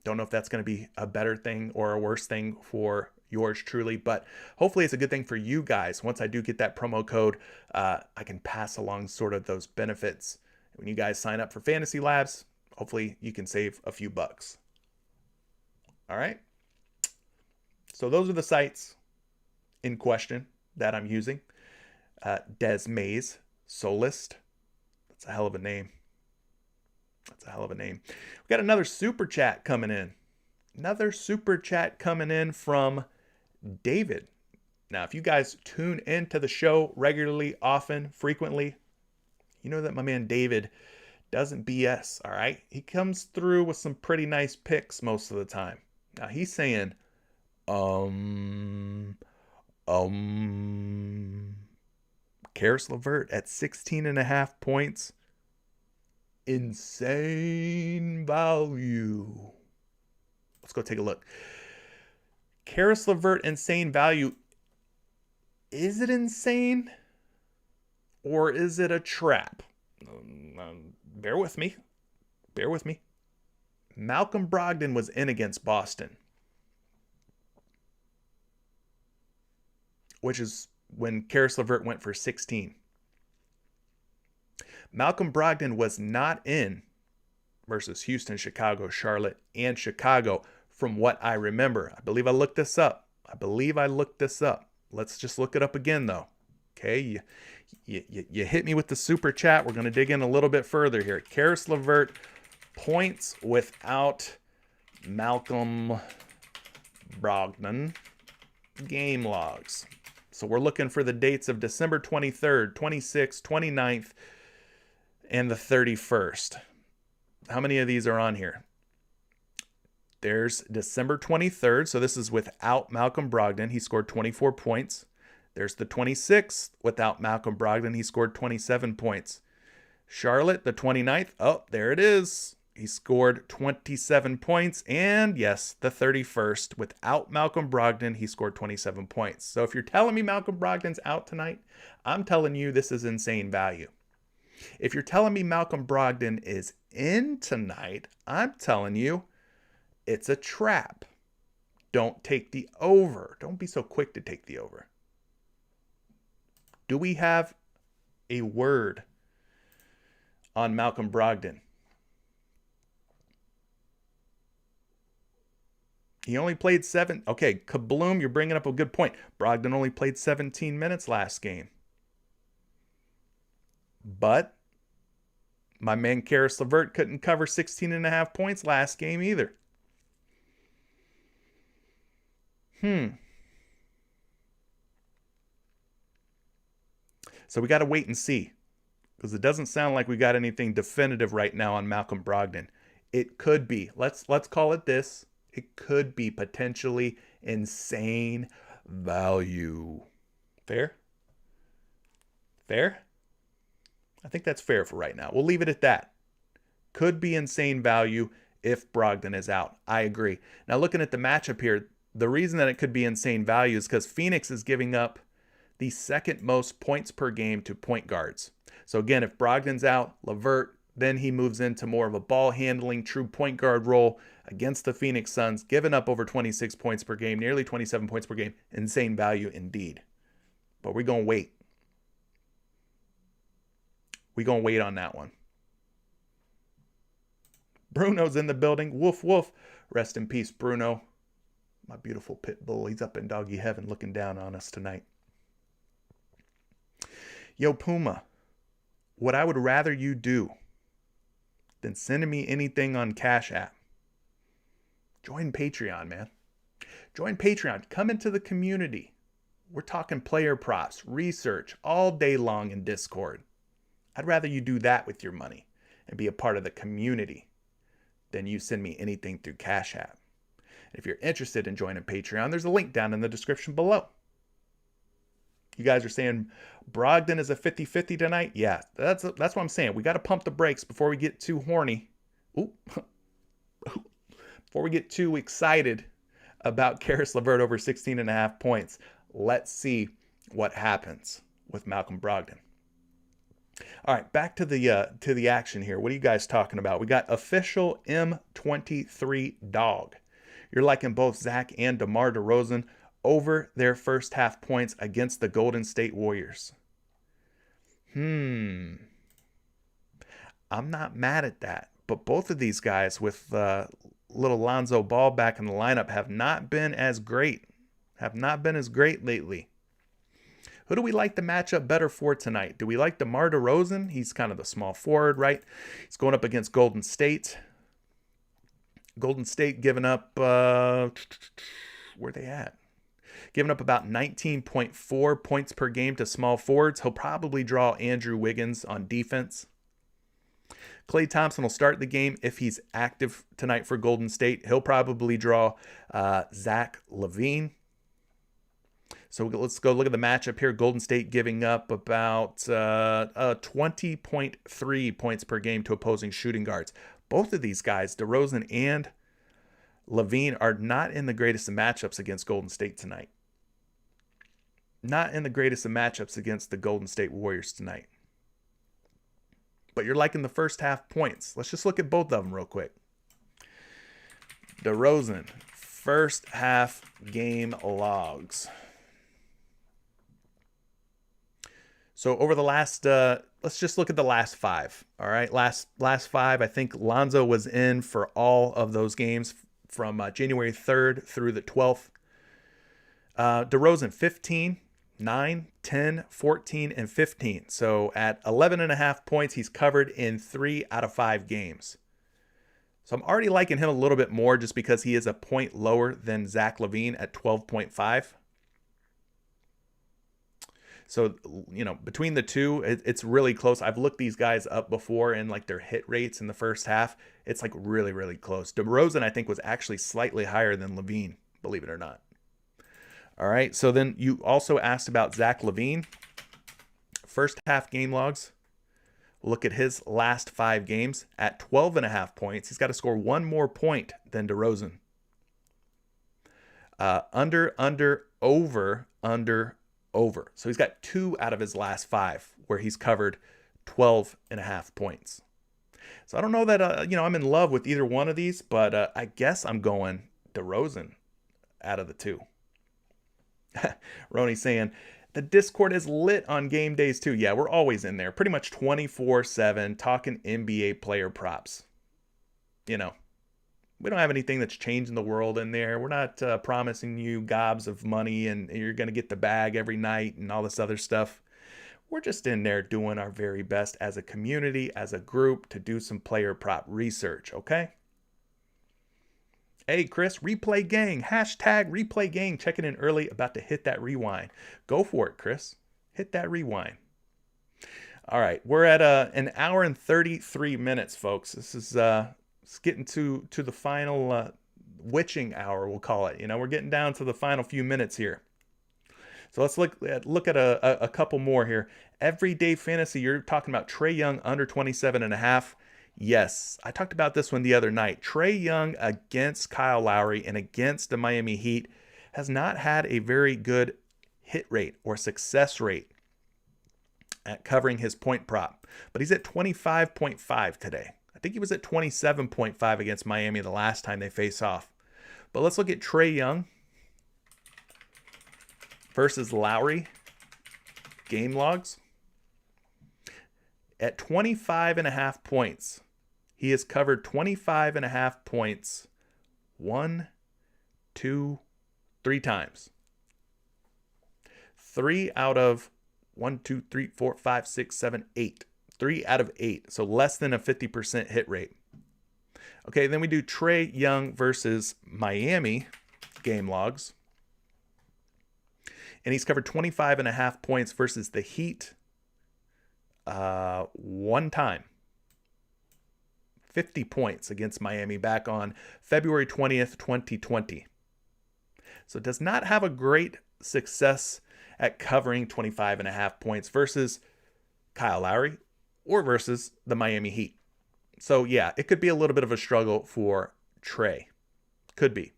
Don't know if that's going to be a better thing or a worse thing for yours truly, but hopefully it's a good thing for you guys. Once I do get that promo code, I can pass along sort of those benefits. When you guys sign up for Fantasy Labs, hopefully you can save a few bucks. All right. So those are the sites in question that I'm using. Des Mays, Solist. That's a hell of a name. We got another super chat coming in. From David. Now, if you guys tune into the show regularly, often, frequently, you know that my man David doesn't BS, all right? He comes through with some pretty nice picks most of the time. Now, he's saying, Karis LeVert at 16.5 points. Insane value. Let's go take a look. Karis LeVert, insane value. Is it insane? Or is it a trap? Bear with me. Bear with me. Malcolm Brogdon was in against Boston, which is when Karis LeVert went for 16. Malcolm Brogdon was not in versus Houston, Chicago, Charlotte, and Chicago from what I remember. I believe I looked this up. Let's just look it up again, though. Okay, you hit me with the super chat. We're going to dig in a little bit further here. Karis LeVert, points without Malcolm Brogdon, game logs. So we're looking for the dates of December 23rd, 26th, 29th, and the 31st. How many of these are on here? There's December 23rd. So this is without Malcolm Brogdon. He scored 24 points. There's the 26th without Malcolm Brogdon. He scored 27 points. Charlotte, the 29th. Oh, there it is. He scored 27 points. And yes, the 31st without Malcolm Brogdon. He scored 27 points. So if you're telling me Malcolm Brogdon's out tonight, I'm telling you this is insane value. If you're telling me Malcolm Brogdon is in tonight, I'm telling you it's a trap. Don't take the over. Don't be so quick to take the over. Do we have a word on Malcolm Brogdon? He only played 7. Okay, Kabloom, you're bringing up a good point. Brogdon only played 17 minutes last game. But my man Karis LeVert couldn't cover 16.5 points last game either. So we got to wait and see, because it doesn't sound like we got anything definitive right now on Malcolm Brogdon. It could be. Let's call it this. It could be potentially insane value. Fair? Fair? I think that's fair for right now. We'll leave it at that. Could be insane value if Brogdon is out. I agree. Now looking at the matchup here, the reason that it could be insane value is because Phoenix is giving up the second most points per game to point guards. So again, if Brogdon's out, LeVert, then he moves into more of a ball handling, true point guard role against the Phoenix Suns, giving up over 26 points per game, nearly 27 points per game. Insane value indeed. But we're going to wait. We're going to wait on that one. Bruno's in the building. Woof, woof. Rest in peace, Bruno. My beautiful pit bull. He's up in doggy heaven looking down on us tonight. Yo, Puma, what I would rather you do than sending me anything on Cash App, join Patreon, man. Join Patreon. Come into the community. We're talking player props, research all day long in Discord. I'd rather you do that with your money and be a part of the community than you send me anything through Cash App. If you're interested in joining Patreon, there's a link down in the description below. You guys are saying Brogdon is a 50-50 tonight? Yeah, that's what I'm saying. We got to pump the brakes before we get too horny. Ooh. Before we get too excited about Karis LeVert over 16.5 points. Let's see what happens with Malcolm Brogdon. All right, back to the action here. What are you guys talking about? We got official M23 dog. You're liking both Zach and DeMar DeRozan over their first half points against the Golden State Warriors. I'm not mad at that, but both of these guys with little Lonzo Ball back in the lineup have not been as great. Lately. Who do we like the matchup better for tonight? Do we like DeMar DeRozan? He's kind of the small forward, right? He's going up against Golden State. Golden State giving up, where they at? Giving up about 19.4 points per game to small forwards. He'll probably draw Andrew Wiggins on defense. Klay Thompson will start the game if he's active tonight for Golden State. He'll probably draw Zach LaVine. So let's go look at the matchup here. Golden State giving up about 20.3 points per game to opposing shooting guards. Both of these guys, DeRozan and LaVine, are not in the greatest of matchups against Golden State tonight. Not in the greatest of matchups against the Golden State Warriors tonight. but you're liking the first half points. Let's just look at both of them real quick. DeRozan, first half game logs. So over the last, let's just look at the last 5. All right, last 5. I think Lonzo was in for all of those games from January 3rd through the 12th. DeRozan, 15, 9, 10, 14, and 15. So at 11.5 points, he's covered in 3 out of 5 games. So I'm already liking him a little bit more just because he is a point lower than Zach LaVine at 12.5. So, you know, between the two, it's really close. I've looked these guys up before and like their hit rates in the first half. It's like really, really close. DeRozan, I think, was actually slightly higher than LaVine, believe it or not. All right. So then you also asked about Zach LaVine. First half game logs. Look at his last 5 games at 12.5 points. He's got to score 1 more point than DeRozan. Under, over. So he's got 2 out of his last 5 where he's covered 12.5 points. So I don't know that, I'm in love with either one of these, but I guess I'm going DeRozan out of the 2. Roni saying, the Discord is lit on game days too. Yeah, we're always in there. Pretty much 24/7 talking NBA player props. You know, we don't have anything that's changing the world in there. We're not promising you gobs of money and you're going to get the bag every night and all this other stuff. We're just in there doing our very best as a community, as a group, to do some player prop research, okay? Hey, Chris, replay gang, hashtag replay gang, checking in early, about to hit that rewind. Go for it, Chris. Hit that rewind. All right, we're at an hour and 33 minutes, folks. This is it's getting to the final witching hour, we'll call it. You know, we're getting down to the final few minutes here. So let's look at a couple more here. Everyday fantasy, you're talking about Trae Young under 27.5. Yes, I talked about this one the other night. Trae Young against Kyle Lowry and against the Miami Heat has not had a very good hit rate or success rate at covering his point prop. But he's at 25.5 today. I think he was at 27.5 against Miami the last time they face off. But let's look at Trae Young versus Lowry game logs. At 25.5 points, he has covered 25.5 points 1, 2, 3 times. 3 out of 1, 2, 3, 4, 5, 6, 7, 8. 3 out of 8. So less than a 50% hit rate. Okay, then we do Trae Young versus Miami game logs. And he's covered 25.5 points versus the Heat 1 time. 50 points against Miami back on February 20th, 2020. So does not have a great success at covering 25.5 points versus Kyle Lowry or versus the Miami Heat. So yeah, it could be a little bit of a struggle for Trae. Could be.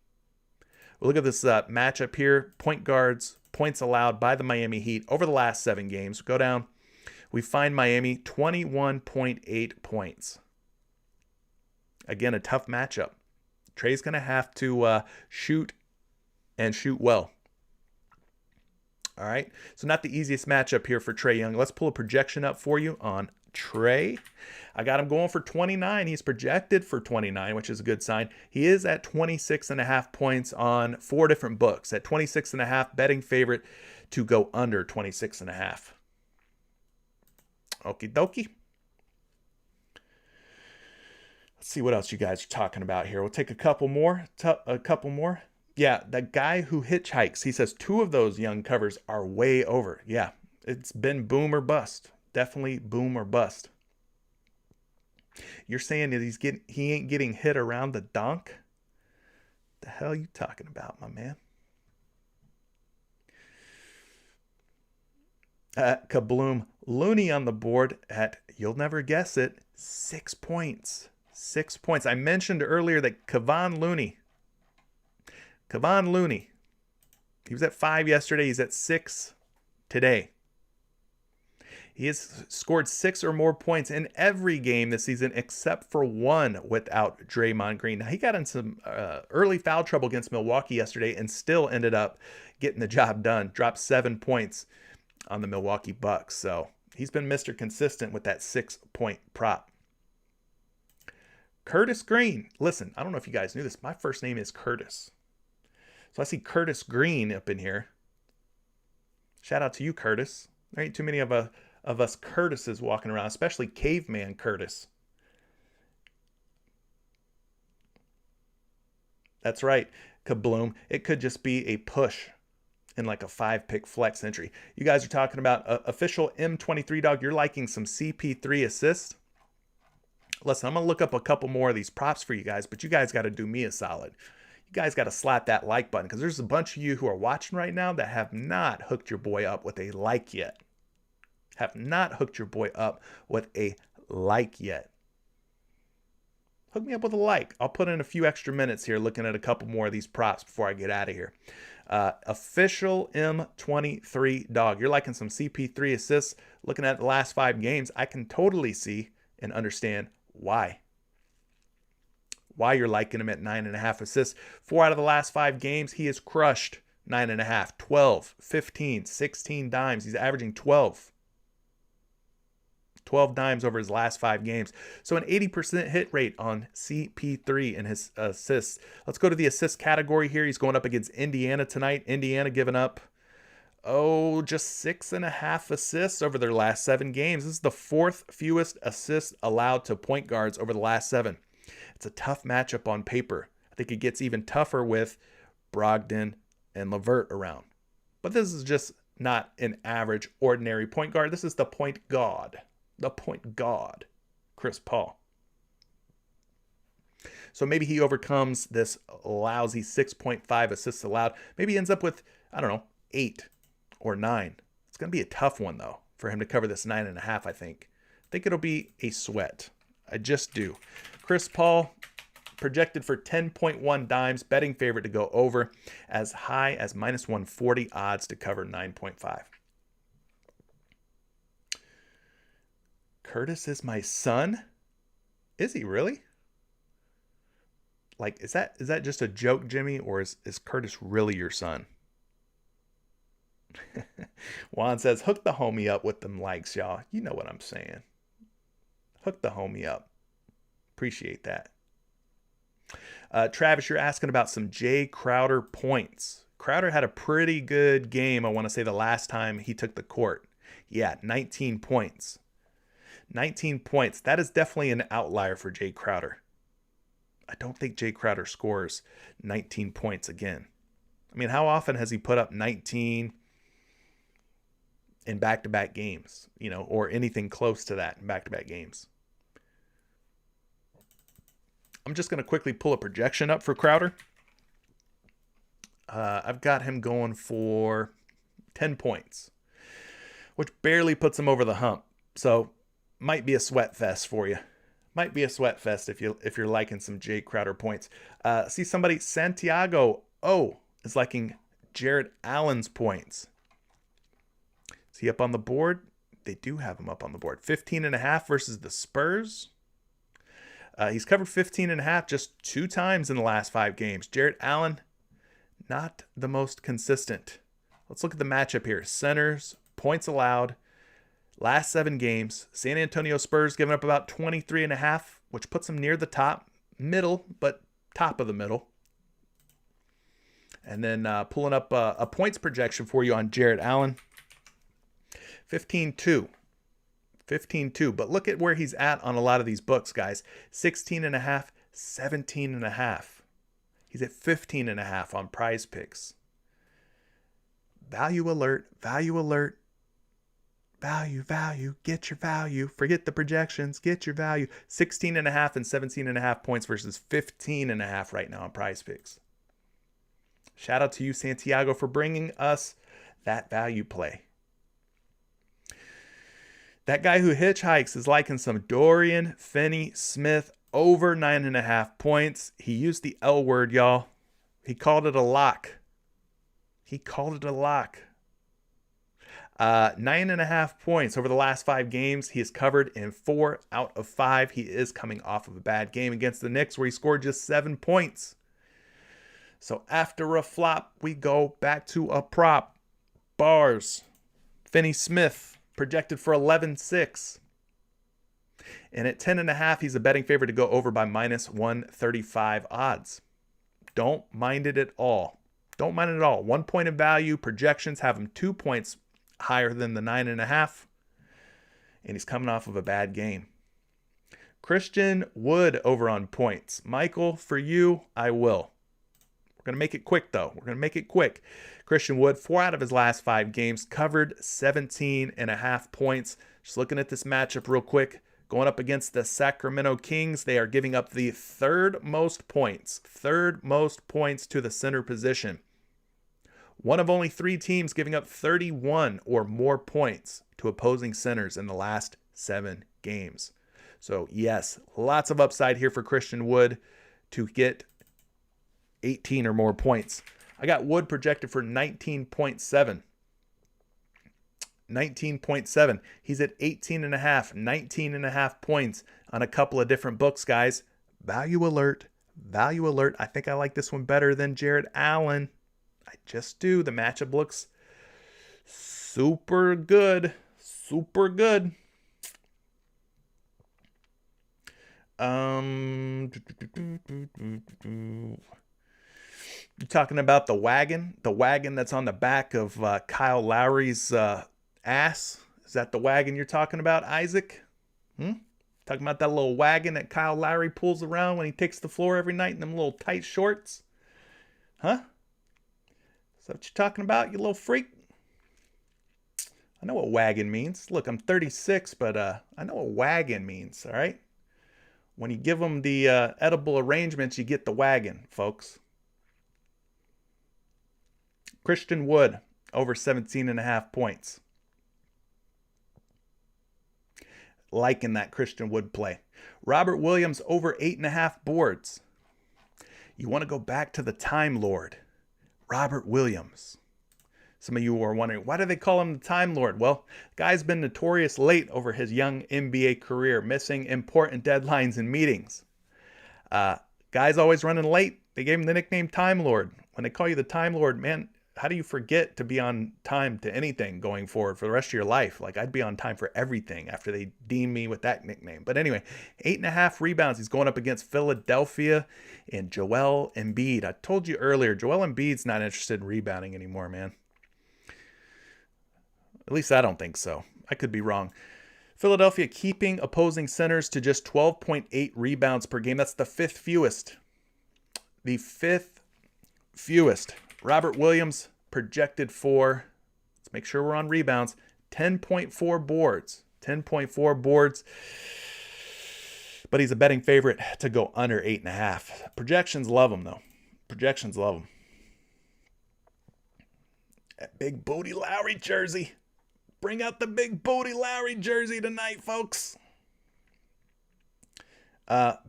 We'll look at this matchup here. Point guards, points allowed by the Miami Heat over the last 7 games. Go down. We find Miami 21.8 points. Again, a tough matchup. Trae's going to have to shoot and shoot well. All right. So not the easiest matchup here for Trae Young. Let's pull a projection up for you on Trae. I got him going for 29. He's projected for 29, which is a good sign. He is at 26.5 points on 4 different books. At 26.5, betting favorite to go under 26.5. Okie dokie. Let's see what else you guys are talking about here. We'll take a couple more. Yeah, the guy who hitchhikes, he says 2 of those Young covers are way over. Yeah, it's been boom or bust. Definitely boom or bust. You're saying that he ain't getting hit around the donk? The hell you talking about, my man? Kabloom. Looney on the board at, you'll never guess it, 6 points. 6 points. I mentioned earlier that Kevon Looney, he was at 5 yesterday. He's at 6 today. He has scored 6 or more points in every game this season except for one without Draymond Green. Now, he got in some early foul trouble against Milwaukee yesterday and still ended up getting the job done. Dropped 7 points on the Milwaukee Bucks. So he's been Mr. Consistent with that 6-point prop. Curtis Green. Listen, I don't know if you guys knew this. My first name is Curtis. So I see Curtis Green up in here. Shout out to you, Curtis. There ain't too many of us Curtises walking around, especially Caveman Curtis. That's right, Kabloom. It could just be a push in like a 5-pick flex entry. You guys are talking about official M23 dog. You're liking some CP3 assists. Listen, I'm going to look up a couple more of these props for you guys, but you guys got to do me a solid. You guys got to slap that like button because there's a bunch of you who are watching right now that have not hooked your boy up with a like yet. Have not hooked your boy up with a like yet. Hook me up with a like. I'll put in a few extra minutes here looking at a couple more of these props before I get out of here. Official M23 dog. You're liking some CP3 assists. Looking at the last 5 games, I can totally see and understand why you're liking him at 9.5 assists. 4 out of the last 5 games, he has crushed 9.5, 12, 15, 16 dimes. He's averaging 12 dimes over his last 5 games. So an 80% hit rate on CP3 in his assists. Let's go to the assist category here. He's going up against Indiana tonight. Indiana giving up, just 6.5 assists over their last 7 games. This is the 4th fewest assists allowed to point guards over the last 7. It's a tough matchup on paper. I think it gets even tougher with Brogdon and LeVert around. But this is just not an average, ordinary point guard. This is the point god. The point god, Chris Paul. So maybe he overcomes this lousy 6.5 assists allowed. Maybe he ends up with, 8 or 9. It's going to be a tough one, though, for him to cover this 9.5, I think. I think it'll be a sweat. I just do. Chris Paul, projected for 10.1 dimes, betting favorite to go over, as high as minus 140 odds to cover 9.5. Curtis is my son? Is he really? Like, is that just a joke, Jimmy, or is Curtis really your son? Juan says, hook the homie up with them likes, y'all. You know what I'm saying. Hook the homie up. Appreciate that. Travis, you're asking about some Jay Crowder points. Crowder had a pretty good game, I want to say, the last time he took the court. Yeah, 19 points. 19 points. That is definitely an outlier for Jay Crowder. I don't think Jay Crowder scores 19 points again. I mean, how often has he put up 19 in back-to-back games, or anything close to that in back-to-back games? I'm just going to quickly pull a projection up for Crowder. I've got him going for 10 points, which barely puts him over the hump. So might be a sweat fest for you. Might be a sweat fest if you're liking some Jay Crowder points. See somebody, Santiago is liking Jarrett Allen's points. Is he up on the board? They do have him up on the board. 15.5 versus the Spurs. He's covered 15.5 just 2 times in the last 5 games. Jarrett Allen, not the most consistent. Let's look at the matchup here. Centers, points allowed. Last 7 games, San Antonio Spurs giving up about 23.5, which puts them near the top, middle, but top of the middle. And then pulling up a points projection for you on Jarrett Allen. 15-2. 15-2. But look at where he's at on a lot of these books, guys. 16.5, 17.5. He's at 15.5 on PrizePicks. Value alert, value alert. Value, get your value. Forget the projections, get your value. 16.5 and 17.5 points versus 15.5 right now on PrizePicks. Shout out to you, Santiago, for bringing us that value play. That guy who hitchhikes is liking some Dorian Finney-Smith over 9.5 points. He used the L word, y'all. He called it a lock. 9.5 points over the last 5 games. He is covered in 4 out of 5. He is coming off of a bad game against the Knicks where he scored just 7 points. So after a flop, we go back to a prop. Bars. Finney Smith projected for 11.6. And at 10.5, he's a betting favorite to go over by minus 135 odds. Don't mind it at all. Don't mind it at all. 1 point of value. Projections have him 2 points higher than the 9.5. And he's coming off of a bad game. Christian Wood over on points. Michael, for you, I will. We're going to make it quick, though. We're going to make it quick. Christian Wood, 4 out of his last 5 games, covered 17.5 points. Just looking at this matchup real quick. Going up against the Sacramento Kings, they are giving up the third most points to the center position. One of only 3 teams giving up 31 or more points to opposing centers in the last 7 games. So yes, lots of upside here for Christian Wood to get 18 or more points. I got Wood projected for 19.7. 19.7. He's at 18.5, 19.5 points on a couple of different books, guys. Value alert. Value alert. I think I like this one better than Jared Allen. I just do. The matchup looks super good. Super good. You talking about the wagon? The wagon that's on the back of Kyle Lowry's ass? Is that the wagon you're talking about, Isaac? Talking about that little wagon that Kyle Lowry pulls around when he takes the floor every night in them little tight shorts? Huh? Is that what you're talking about, you little freak? I know what wagon means. Look, I'm 36, but I know what wagon means, all right? When you give them the edible arrangements, you get the wagon, folks. Christian Wood, over 17.5 points. Liking that Christian Wood play. Robert Williams, over 8.5 boards. You want to go back to the Time Lord, Robert Williams. Some of you are wondering, why do they call him the Time Lord? Well, the guy's been notorious late over his young NBA career, missing important deadlines and meetings. Guy's always running late. They gave him the nickname Time Lord. When they call you the Time Lord, man, how do you forget to be on time to anything going forward for the rest of your life? Like, I'd be on time for everything after they deem me with that nickname. But anyway, 8.5 rebounds. He's going up against Philadelphia and Joel Embiid. I told you earlier, Joel Embiid's not interested in rebounding anymore, man. At least I don't think so. I could be wrong. Philadelphia keeping opposing centers to just 12.8 rebounds per game. That's the 5th fewest. The 5th fewest. Robert Williams projected for, let's make sure we're on rebounds, 10.4 boards. 10.4 boards. But he's a betting favorite to go under 8.5. Projections love him, though. Projections love him. That big booty Lowry jersey. Bring out the big booty Lowry jersey tonight, folks.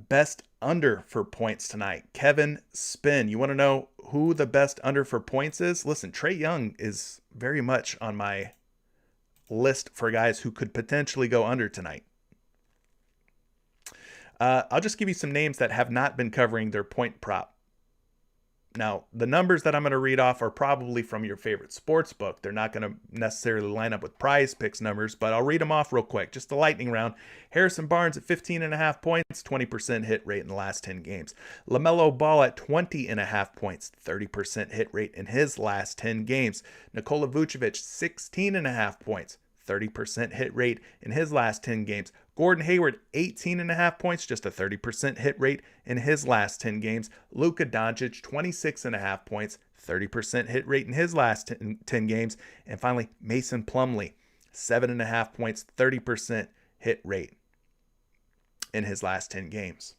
Best under for points tonight. Kevin Spin. You want to know who the best under for points is? Listen, Trae Young is very much on my list for guys who could potentially go under tonight. I'll just give you some names that have not been covering their point prop. Now, the numbers that I'm going to read off are probably from your favorite sports book. They're not going to necessarily line up with PrizePicks numbers, but I'll read them off real quick. Just the lightning round. Harrison Barnes at 15.5 points, 20% hit rate in the last 10 games. LaMelo Ball at 20.5 points, 30% hit rate in his last 10 games. Nikola Vucevic, 16.5 points, 30% hit rate in his last 10 games. Gordon Hayward, 18.5 points, just a 30% hit rate in his last 10 games. Luka Doncic, 26.5 points, 30% hit rate in his last 10 games. And finally, Mason Plumlee, 7.5 points, 30% hit rate in his last 10 games.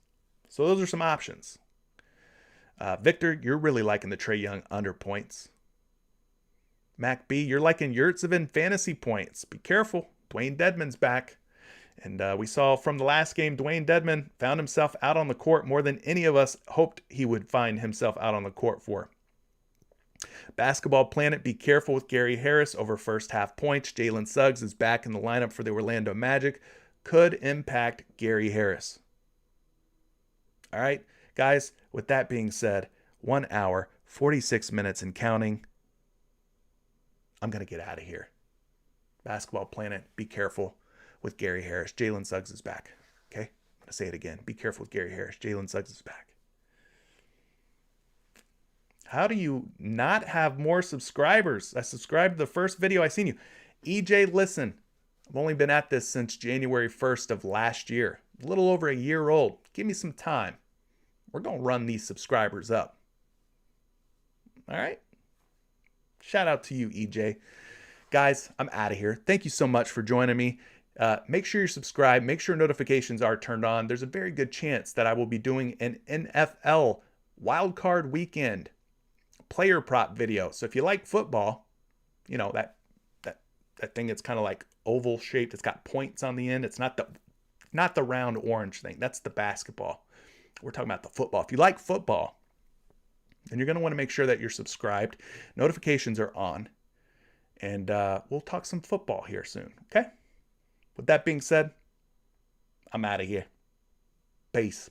So those are some options. Victor, you're really liking the Trae Young under points. Mac B, you're liking Yurtseven in fantasy points. Be careful. Dwayne Dedmon's back. And we saw from the last game, Dwayne Dedmon found himself out on the court more than any of us hoped he would find himself out on the court for. Basketball Planet, be careful with Gary Harris over first half points. Jalen Suggs is back in the lineup for the Orlando Magic. Could impact Gary Harris. All right, guys, with that being said, 1 hour, 46 minutes and counting. I'm going to get out of here. Basketball Planet, be careful with Gary Harris. Jalen Suggs is back. Okay? I'm going to say it again. Be careful with Gary Harris. Jalen Suggs is back. How do you not have more subscribers? I subscribed to the first video I seen you. EJ, listen. I've only been at this since January 1st of last year. A little over a year old. Give me some time. We're going to run these subscribers up. All right? Shout out to you, EJ. Guys, I'm out of here. Thank you so much for joining me. Make sure you're subscribed. Make sure notifications are turned on. There's a very good chance that I will be doing an NFL wildcard weekend player prop video. So if you like football, you know, that thing that's kind of like oval shaped, it's got points on the end. It's not the round orange thing. That's the basketball. We're talking about the football. If you like football, then you're going to want to make sure that you're subscribed. Notifications are on. And we'll talk some football here soon, okay? With that being said, I'm out of here. Peace.